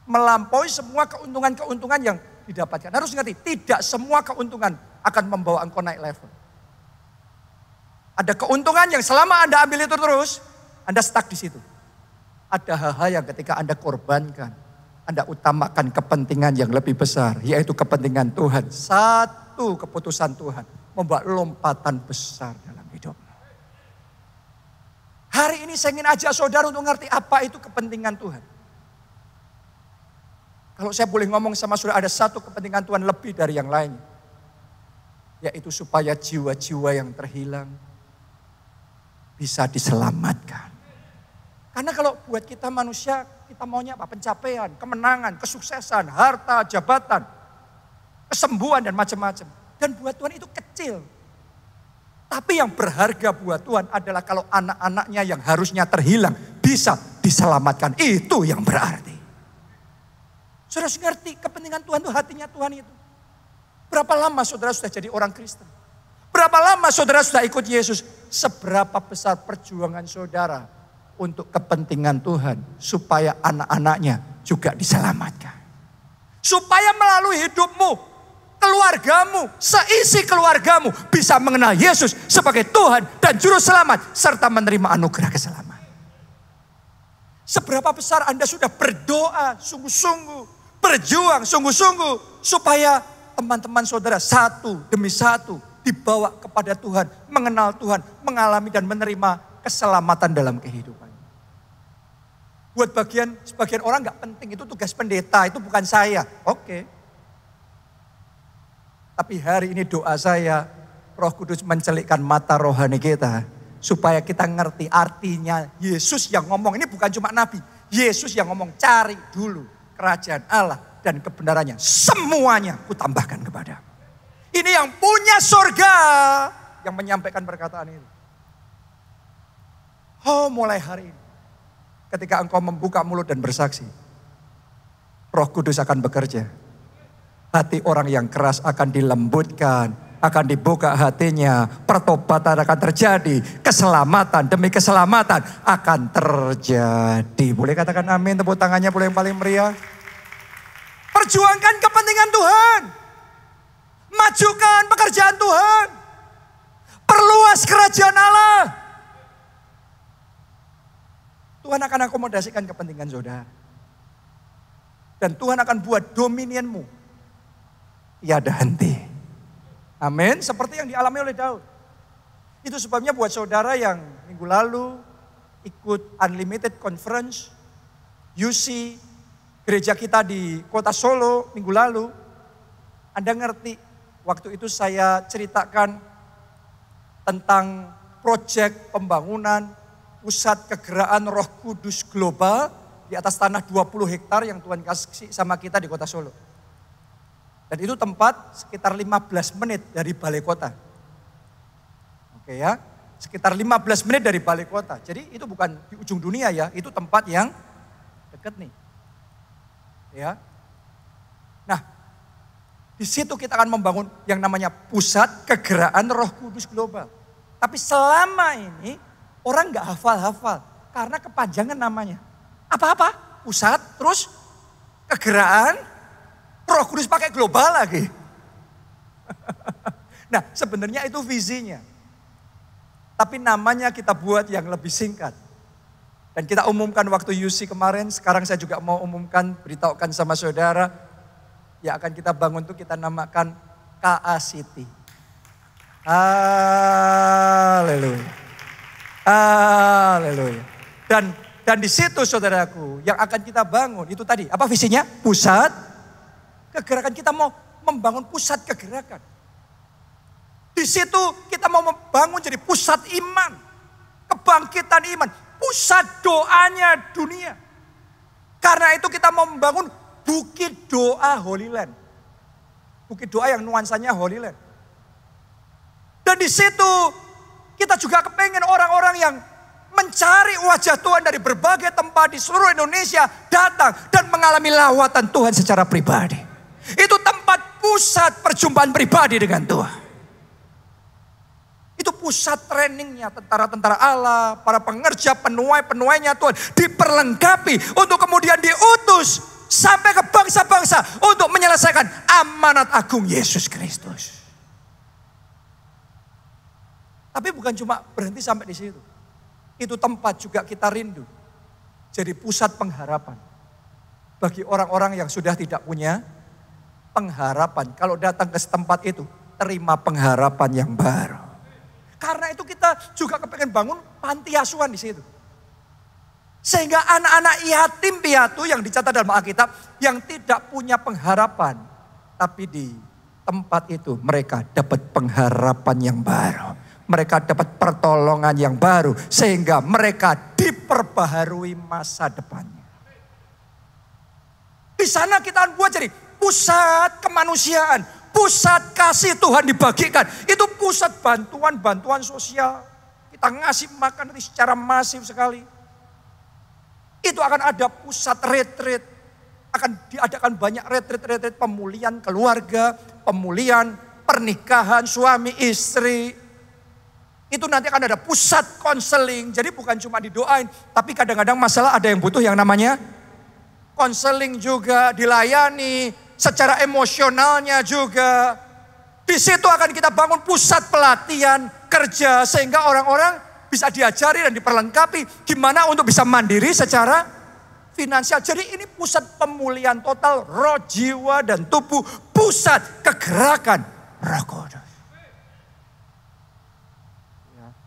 Melampaui semua keuntungan-keuntungan yang didapatkan. Harus ngerti, tidak semua keuntungan akan membawa engkau naik level. Ada keuntungan yang selama Anda ambil itu terus, Anda stuck di situ. Ada hal-hal yang ketika Anda korbankan, Anda utamakan kepentingan yang lebih besar, yaitu kepentingan Tuhan. Satu keputusan Tuhan membuat lompatan besar dalam hidupmu. Hari ini saya ingin ajak saudara untuk mengerti apa itu kepentingan Tuhan. Kalau saya boleh ngomong sama saudara, ada satu kepentingan Tuhan lebih dari yang lain. Yaitu supaya jiwa-jiwa yang terhilang bisa diselamatkan. Karena kalau buat kita manusia, kita maunya apa? Pencapaian, kemenangan, kesuksesan, harta, jabatan, kesembuhan dan macam-macam. Dan buat Tuhan itu kecil. Tapi yang berharga buat Tuhan adalah kalau anak-anaknya yang harusnya terhilang bisa diselamatkan. Itu yang berarti. Saudara ngerti kepentingan Tuhan itu, hatinya Tuhan itu. Berapa lama saudara sudah jadi orang Kristen? Berapa lama saudara sudah ikut Yesus? Seberapa besar perjuangan saudara untuk kepentingan Tuhan supaya anak-anaknya juga diselamatkan. Supaya melalui hidupmu, keluargamu, seisi keluargamu bisa mengenal Yesus sebagai Tuhan dan Juru Selamat serta menerima anugerah keselamatan. Seberapa besar Anda sudah berdoa sungguh-sungguh, berjuang sungguh-sungguh supaya teman-teman saudara satu demi satu dibawa kepada Tuhan, mengenal Tuhan, mengalami dan menerima keselamatan dalam kehidupan. Buat sebagian orang nggak penting, itu tugas pendeta, itu bukan saya. Oke. Tapi hari ini doa saya, Roh Kudus mencelikkan mata rohani kita. Supaya kita ngerti artinya Yesus yang ngomong, ini bukan cuma Nabi. Yesus yang ngomong, cari dulu kerajaan Allah dan kebenarannya. Semuanya kutambahkan kepada. Ini yang punya surga yang menyampaikan perkataan itu. Oh, mulai hari ini. Ketika engkau membuka mulut dan bersaksi, Roh Kudus akan bekerja. Hati orang yang keras akan dilembutkan, akan dibuka hatinya, pertobatan akan terjadi, keselamatan demi keselamatan akan terjadi. Boleh katakan amin, tepuk tangannya boleh yang paling meriah. Perjuangkan kepentingan Tuhan. Majukan pekerjaan Tuhan. Perluas kerajaan Allah. Tuhan akan akomodasikan kepentingan saudara. Dan Tuhan akan buat dominionmu tiada henti. Amin. Seperti yang dialami oleh Daud. Itu sebabnya buat saudara yang minggu lalu ikut Unlimited Conference, UC, gereja kita di kota Solo minggu lalu. Anda ngerti, waktu itu saya ceritakan tentang proyek pembangunan pusat kegeraan Roh Kudus global di atas tanah 20 hektar yang Tuhan kasih sama kita di kota Solo. Dan itu tempat sekitar 15 menit dari balai kota. Oke ya, sekitar 15 menit dari balai kota. Jadi itu bukan di ujung dunia ya, itu tempat yang dekat nih. Ya. Nah, di situ kita akan membangun yang namanya pusat kegeraan Roh Kudus global. Tapi selama ini orang nggak hafal-hafal karena kepanjangan namanya. Apa-apa? Pusat, terus kegeraan Roh Kudus pakai global lagi. Nah, sebenarnya itu visinya. Tapi namanya kita buat yang lebih singkat. Dan kita umumkan waktu UC kemarin, sekarang saya juga mau umumkan, beritahukan sama saudara. Yang akan kita bangun itu kita namakan KA City. Haleluya. Haleluya. Dan di situ saudaraku yang akan kita bangun itu tadi apa visinya? Pusat kegerakan, kita mau membangun pusat kegerakan. Di situ kita mau membangun jadi pusat iman, kebangkitan iman, pusat doanya dunia. Karena itu kita mau membangun bukit doa Holy Land. Bukit doa yang nuansanya Holy Land. Dan di situ kita juga kepengen orang-orang yang mencari wajah Tuhan dari berbagai tempat di seluruh Indonesia datang dan mengalami lawatan Tuhan secara pribadi. Itu tempat pusat perjumpaan pribadi dengan Tuhan. Itu pusat trainingnya tentara-tentantara Allah, para pengerja, penuai-penuainya Tuhan diperlengkapi untuk kemudian diutus sampai ke bangsa-bangsa untuk menyelesaikan amanat agung Yesus Kristus. Tapi bukan cuma berhenti sampai di situ. Itu tempat juga kita rindu. jadi pusat pengharapan. Bagi orang-orang yang sudah tidak punya pengharapan. Kalau datang ke setempat itu, terima pengharapan yang baru. Karena itu kita juga kepengen bangun panti asuhan di situ. Sehingga anak-anak yatim piatu yang dicatat dalam Alkitab, yang tidak punya pengharapan. Tapi di tempat itu mereka dapat pengharapan yang baru. Mereka dapat pertolongan yang baru. Sehingga mereka diperbaharui masa depannya. Di sana kita buat jadi pusat kemanusiaan. Pusat kasih Tuhan dibagikan. Itu pusat bantuan sosial. Kita ngasih makan secara masif sekali. Itu akan ada pusat retreat. Akan diadakan banyak retreat pemulihan keluarga, pemulihan pernikahan suami istri. Itu nanti akan ada pusat konseling. Jadi bukan cuma didoain, tapi kadang-kadang masalah ada yang butuh yang namanya konseling juga, dilayani secara emosionalnya juga. Di situ akan kita bangun pusat pelatihan kerja sehingga orang-orang bisa diajari dan diperlengkapi gimana untuk bisa mandiri secara finansial. Jadi ini pusat pemulihan total roh, jiwa, dan tubuh. Pusat kegerakan Roh Kudus.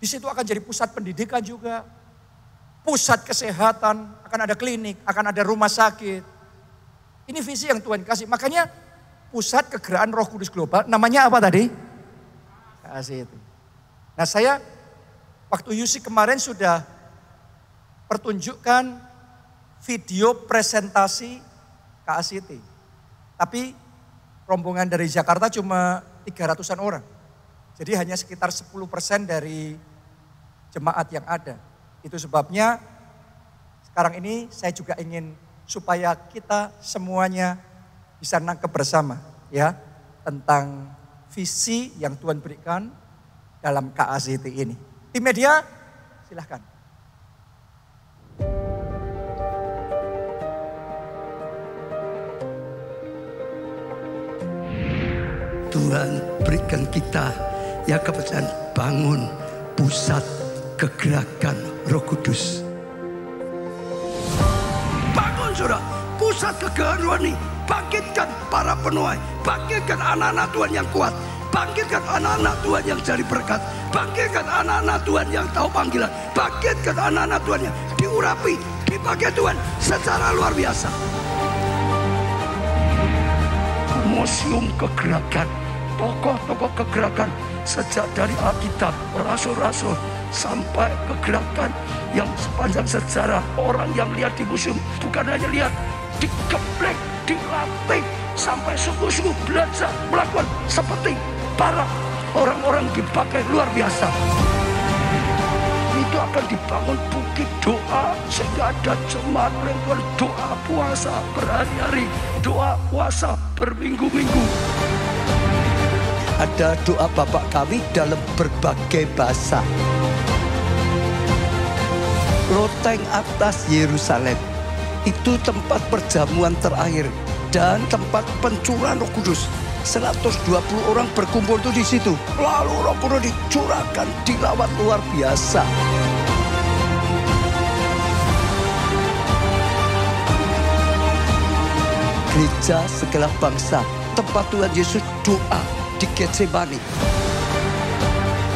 Di situ akan jadi pusat pendidikan juga. Pusat kesehatan, akan ada klinik, akan ada rumah sakit. Ini visi yang Tuhan kasih. Makanya pusat kegerakan Roh Kudus global namanya apa tadi? Kasih itu. Nah saya waktu UC kemarin sudah pertunjukkan video presentasi KACT. Tapi rombongan dari Jakarta cuma 300-an orang. Jadi hanya sekitar 10% dari jemaat yang ada. Itu sebabnya sekarang ini saya juga ingin supaya kita semuanya bisa nangkep bersama ya tentang visi yang Tuhan berikan dalam KACT ini. Tim media silahkan. Tuhan berikan kita ya kepercayaan bangun pusat kegerakan Roh Kudus. Bangun saudara, pusat kegerakan rohani. Bangkitkan para penuai, bangkitkan anak-anak Tuhan yang kuat, bangkitkan anak-anak Tuhan yang cari berkat, bangkitkan anak-anak Tuhan yang tahu panggilan, bangkitkan anak-anak Tuhan yang diurapi, dipakai Tuhan secara luar biasa. Museum kegerakan, tokoh-tokoh kegerakan sejak dari Alkitab, rasul-rasul sampai kegerakan yang sepanjang sejarah. Orang yang lihat di museum bukan hanya lihat, digeblek, dilatih sampai sungguh-sungguh belajar melakukan seperti para orang-orang dipakai luar biasa. Itu akan dibangun bukit doa sehingga ada jemaat melakukan doa puasa berhari-hari, doa puasa berminggu-minggu. Ada doa Bapak kami dalam berbagai bahasa. Loteng atas Yerusalem itu tempat perjamuan terakhir dan tempat pencurahan Roh Kudus. 120 orang berkumpul itu di situ. Lalu Roh Kudus dicurahkan, dilawat luar biasa. Gereja segala bangsa, tempat Tuhan Yesus doa di Getsemani.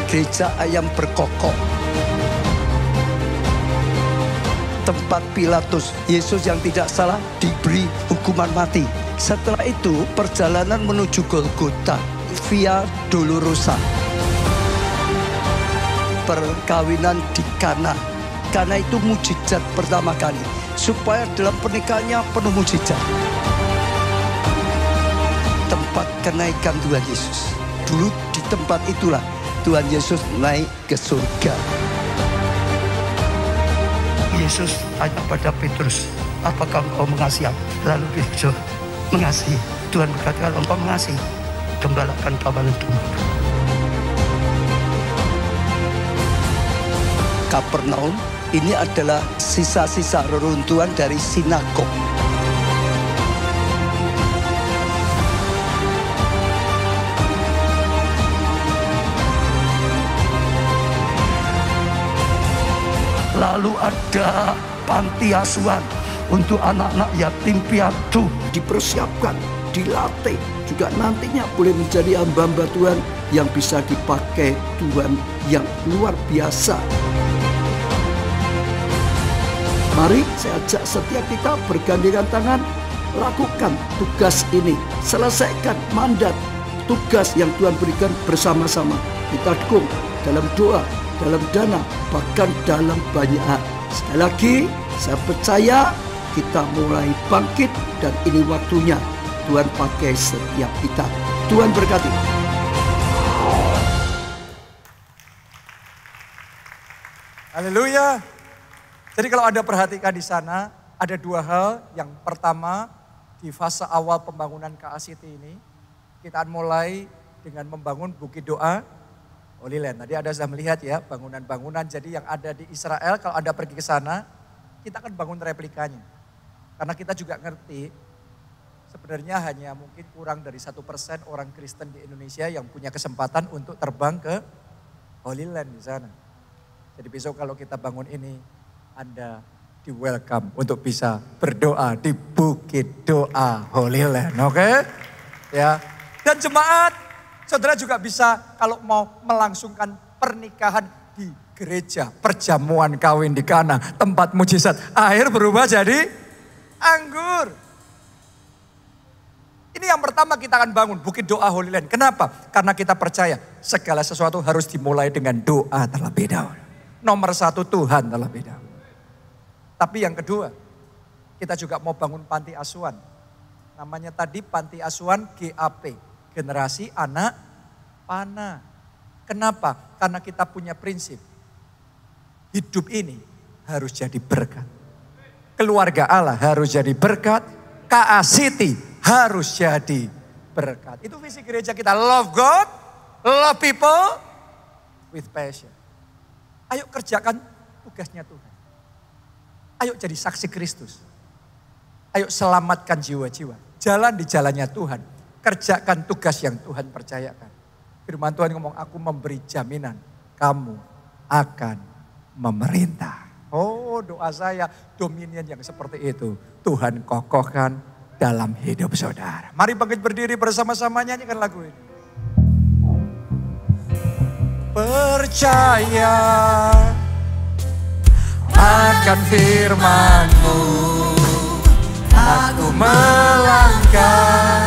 Gereja ayam berkokok. Tempat Pilatus, Yesus yang tidak salah diberi hukuman mati. Setelah itu perjalanan menuju Golgota, Via Dolorosa. Perkawinan di Kana. Kana itu mujizat pertama kali. Supaya dalam pernikahannya penuh mujizat. Tempat kenaikan Tuhan Yesus. Dulu di tempat itulah Tuhan Yesus naik ke surga. Yesus tanya pada Petrus, apakah engkau mengasihi aku? Lalu Petrus mengasihi. Tuhan berkata, kalau engkau mengasihi, gembalakan kawanan domba. Kapernaum ini adalah sisa-sisa reruntuhan dari sinagog. Lalu ada panti asuhan untuk anak-anak yatim piatu. Dipersiapkan, dilatih, juga nantinya boleh menjadi hamba-hamba Tuhan yang bisa dipakai Tuhan yang luar biasa. Mari saya ajak setiap kita bergandengan tangan, lakukan tugas ini, selesaikan mandat, tugas yang Tuhan berikan bersama-sama. Kita dukung dalam doa, dalam dana, bahkan dalam banyak hal. Sekali lagi, saya percaya kita mulai bangkit dan ini waktunya Tuhan pakai setiap kita. Tuhan berkati. Haleluya. Jadi kalau Anda perhatikan di sana, ada dua hal. Yang pertama, di fase awal pembangunan KACT ini, kita akan mulai dengan membangun bukit doa Holy Land. Tadi Anda sudah melihat ya, bangunan-bangunan. Jadi yang ada di Israel, kalau Anda pergi ke sana, kita akan bangun replikanya. Karena kita juga ngerti, sebenarnya hanya mungkin kurang dari 1% orang Kristen di Indonesia yang punya kesempatan untuk terbang ke Holy Land di sana. Jadi besok kalau kita bangun ini, Anda di welcome untuk bisa berdoa di Bukit Doa Holy Land, oke? Ya. Dan jemaat, saudara juga bisa kalau mau melangsungkan pernikahan di gereja, perjamuan kawin di Kana, tempat mujizat, air berubah jadi anggur. Ini yang pertama kita akan bangun, Bukit Doa Holy Land. Kenapa? Karena kita percaya segala sesuatu harus dimulai dengan doa terlebih dahulu. Nomor satu Tuhan terlebih dahulu. Tapi yang kedua, kita juga mau bangun panti asuhan. Namanya tadi panti asuhan GAP, Generasi Anak Panah. Kenapa? Karena kita punya prinsip, hidup ini harus jadi berkat. Keluarga Allah harus jadi berkat, KACT harus jadi berkat. Itu visi gereja kita, love God, love people with passion. Ayo kerjakan tugasnya Tuhan. Ayo jadi saksi Kristus. Ayo selamatkan jiwa-jiwa. Jalan di jalannya Tuhan. Kerjakan tugas yang Tuhan percayakan. Firman Tuhan ngomong, aku memberi jaminan kamu akan memerintah. Oh, doa saya dominion yang seperti itu Tuhan kokohkan dalam hidup saudara. Mari bangkit berdiri bersama-sama nyanyikan lagu ini. Percaya akan firman-Mu, aku melangkah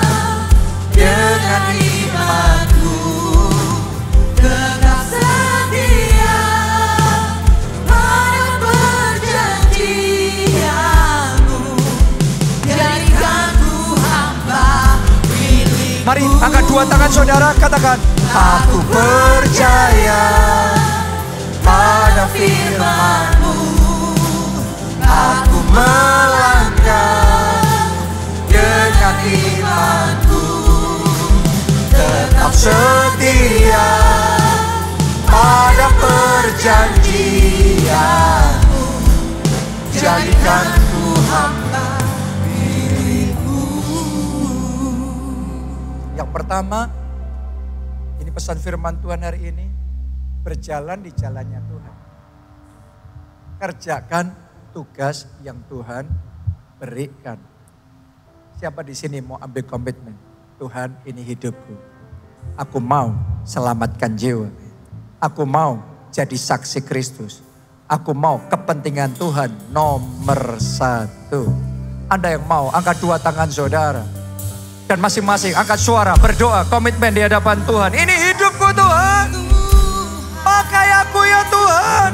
dengan imanku, tetap setia pada perjanjian-Mu, jadikan ku hamba milik-Mu. Mari angkat dua tangan saudara, katakan, aku percaya pada firman-Mu, aku melangkah dengan imanku, tetap setia pada perjanjian-Mu, jadikan ku hamba milik-Mu. Yang pertama, ini pesan firman Tuhan hari ini, berjalan di jalannya Tuhan. Kerjakan tugas yang Tuhan berikan. Siapa di sini mau ambil komitmen? Tuhan, ini hidupku. Aku mau selamatkan jiwa. Aku mau jadi saksi Kristus. Aku mau kepentingan Tuhan nomor satu. Anda yang mau, angkat dua tangan saudara. Dan masing-masing angkat suara, berdoa, komitmen di hadapan Tuhan. Ini hidupku Tuhan. Pakai aku ya Tuhan.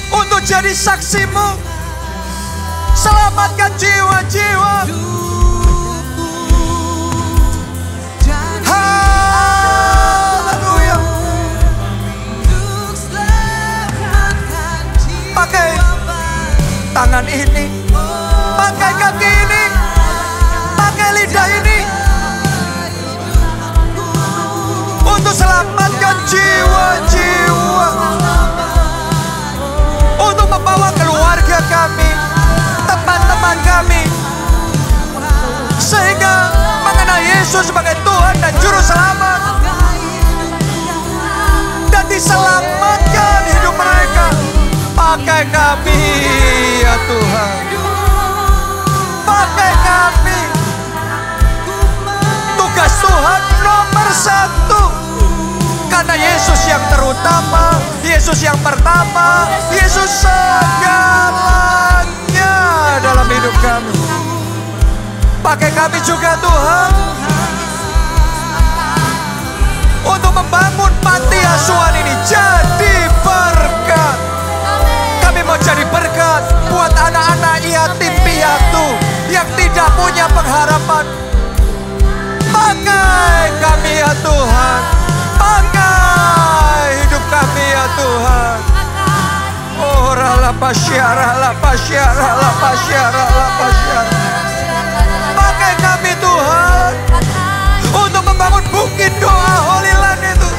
Untuk jadi saksi-Mu. Selamatkan jiwa-jiwa. Haleluya. Pakai tangan ini. Pakai kaki ini. Pakai lidah ini. Untuk selamatkan jiwa-jiwa. Untuk membawa keluarga kami, teman-teman kami, sehingga mengenal Yesus sebagai Tuhan dan Juru Selamat, dan diselamatkan hidup mereka. Pakai kami Tuhan. Pakai kami. Tugas Tuhan nomor 1. Karena Yesus yang terutama, Yesus yang pertama, Yesus segalanya dalam hidup kami. Pakai kami juga Tuhan, untuk membangun panti asuhan ini jadi berkat. Kami mau jadi berkat buat anak-anak yatim piatu yang tidak punya pengharapan. Pakai kami ya Tuhan, pakai hidup kami ya Tuhan. Oh rala pasyara, la pasyara, la pasyara, la pasyara. Pakai kami Tuhan untuk membangun bukit doa Holy Land itu.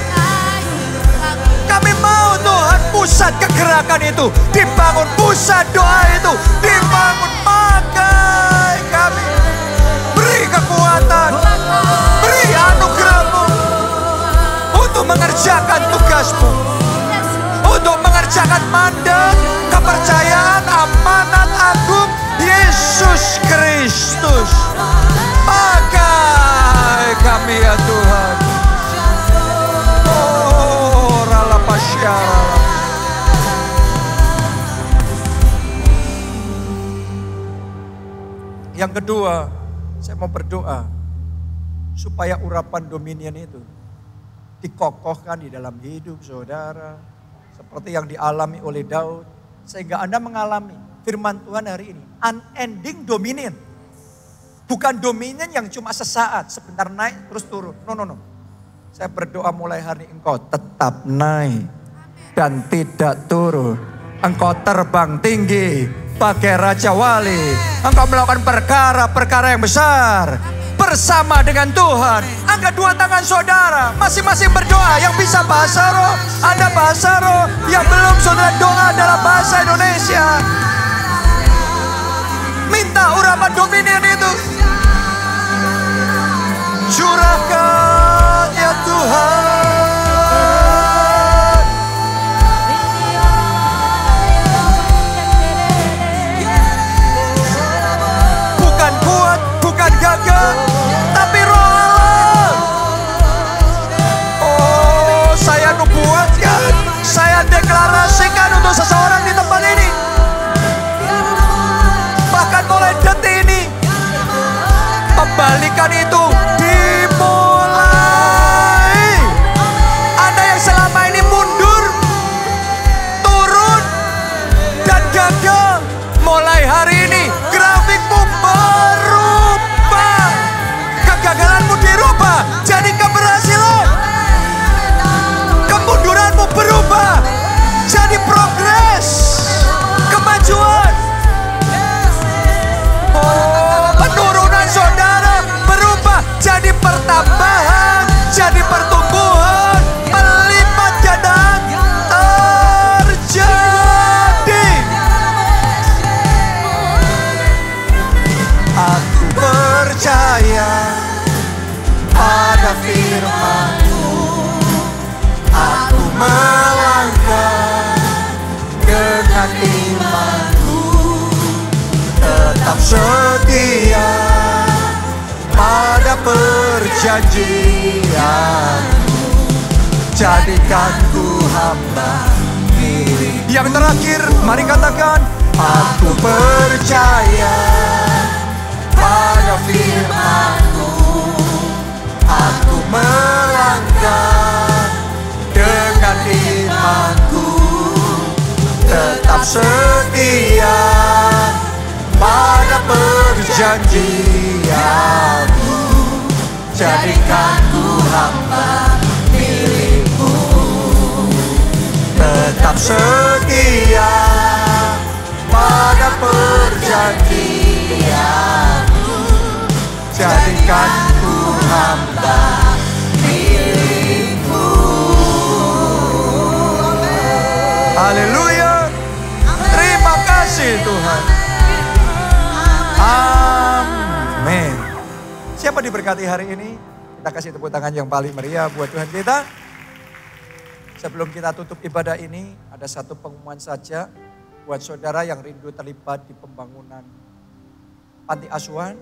Kami mau Tuhan pusat kegerakan itu dibangun, pusat doa itu dibangun. Pakai kami, beri kekuatan, beri anugerah-Mu untuk mengerjakan tugas-Mu, untuk mengerjakan mandat, kepercayaan, amanat agung Yesus Kristus. Pakai kami ya Tuhan. Oh, rala pasyara. Yang kedua, saya mau berdoa supaya urapan dominion itu dikokohkan di dalam hidup saudara. Seperti yang dialami oleh Daud. Sehingga Anda mengalami firman Tuhan hari ini. Unending dominion. Bukan dominion yang cuma sesaat, sebentar naik terus turun. No. Saya berdoa mulai hari ini engkau tetap naik dan tidak turun. Engkau terbang tinggi bagai Raja Wali. Engkau melakukan perkara-perkara yang besar bersama dengan Tuhan. Angkat dua tangan saudara, masing-masing berdoa. Yang bisa bahasa roh, ada bahasa roh. Yang belum, saudara doa dalam bahasa Indonesia. Minta urapan dominion itu. Curahkan ya Tuhan. Bukan kuat, bukan gagah, tapi Roh Allah. Oh, saya nubuatkan, saya deklarasikan untuk seseorang di tempat ini. Bahkan mulai detik ini, pembalikan itu dimulai. Anda yang selama ini mundur, turun, dan gagal, mulai hari ini grafikmu berubah. Kegagalanmu dirubah jadi keberhasilan. Kemunduranmu berubah jadi progres, kemajuan. Oh, penurunan saudara berubah jadi pertambahan, jadi pertumbuhan, melipat gandaan terjadi. Aku percaya pada firman-Mu, aku melangkah dengan imanku, tetap setia pada perjanjian-Mu, jadikan ku hamba diri. Yang terakhir, mari katakan, aku percaya pada firman-Mu, aku melangkah dengan imanku, tetap setia pada perjanjian-Mu, jadikan ku hamba milik-Mu, tetap setia pada perjanjian-Mu, jadikan ku hamba milik-Mu. Haleluya. Terima kasih Tuhan. Amin. Siapa diberkati hari ini? Kita kasih tepuk tangan yang paling meriah buat Tuhan kita. Sebelum kita tutup ibadah ini, ada satu pengumuman saja. Buat saudara yang rindu terlibat di pembangunan panti asuhan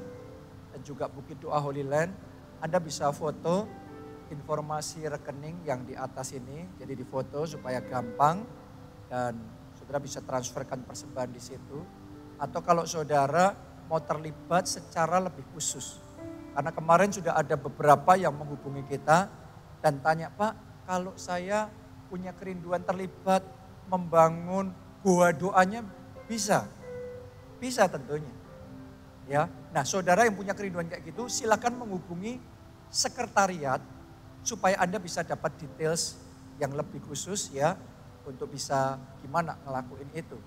dan juga Bukit Doa Holy Land, Anda bisa foto informasi rekening yang di atas ini. Jadi difoto supaya gampang dan saudara bisa transferkan persembahan di situ. Atau kalau saudara mau terlibat secara lebih khusus. Karena kemarin sudah ada beberapa yang menghubungi kita dan tanya, Pak, kalau saya punya kerinduan terlibat membangun gua doanya bisa? Bisa tentunya. Ya, nah saudara yang punya kerinduan kayak gitu silakan menghubungi sekretariat supaya Anda bisa dapat details yang lebih khusus ya untuk bisa gimana ngelakuin itu.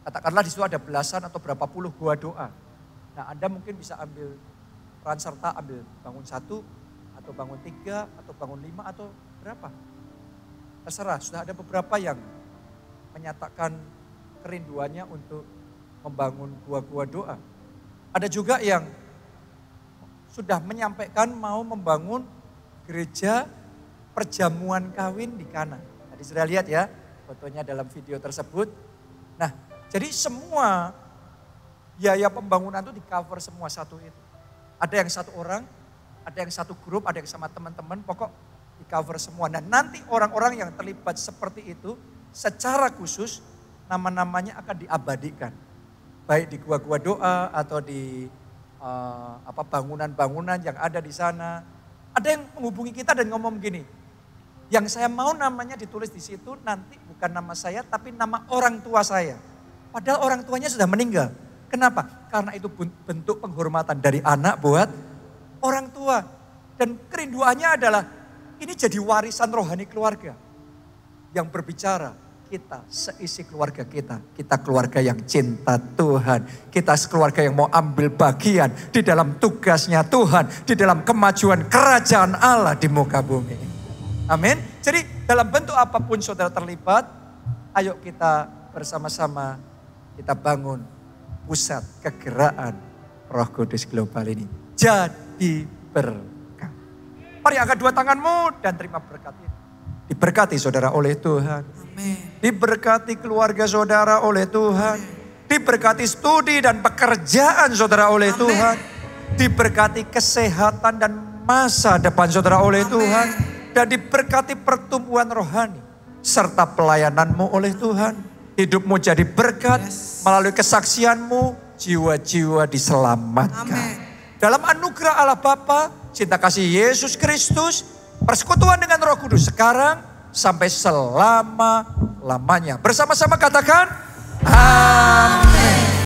Katakanlah di situ ada belasan atau berapa puluh gua doa. Nah Anda mungkin bisa ambil peran serta, ambil bangun 1 atau bangun 3 atau bangun 5 atau berapa. Terserah, sudah ada beberapa yang menyatakan kerinduannya untuk membangun gua-gua doa. Ada juga yang sudah menyampaikan mau membangun gereja perjamuan kawin di Kana. Tadi sudah lihat ya fotonya dalam video tersebut. Nah, jadi semua biaya pembangunan itu di cover semua satu itu. Ada yang satu orang, ada yang satu grup, ada yang sama teman-teman, pokok di cover semua. Dan nanti orang-orang yang terlibat seperti itu secara khusus nama-namanya akan diabadikan. Baik di gua-gua doa atau di bangunan-bangunan yang ada di sana. Ada yang menghubungi kita dan ngomong gini, yang saya mau namanya ditulis di situ nanti bukan nama saya tapi nama orang tua saya. Padahal orang tuanya sudah meninggal. Kenapa? Karena itu bentuk penghormatan dari anak buat orang tua. Dan kerinduannya adalah ini jadi warisan rohani keluarga. Yang berbicara kita seisi keluarga kita. Kita keluarga yang cinta Tuhan. Kita keluarga yang mau ambil bagian di dalam tugasnya Tuhan. Di dalam kemajuan kerajaan Allah di muka bumi. Amin. Jadi dalam bentuk apapun saudara terlibat, ayo kita bersama-sama kita bangun pusat kegeraan Roh Kudus global ini. Jadi berkat. Mari angkat dua tanganmu dan terima berkat ini. Diberkati saudara oleh Tuhan. Amin. Diberkati keluarga saudara oleh Tuhan. Diberkati studi dan pekerjaan saudara oleh Tuhan. Diberkati kesehatan dan masa depan saudara oleh Tuhan. Dan diberkati pertumbuhan rohani. Serta pelayananmu oleh Tuhan. Hidupmu jadi berkat, melalui kesaksianmu jiwa-jiwa diselamatkan. Amen. Dalam anugerah Allah Bapa, cinta kasih Yesus Kristus, persekutuan dengan Roh Kudus sekarang sampai selama-lamanya. Bersama-sama katakan, amin.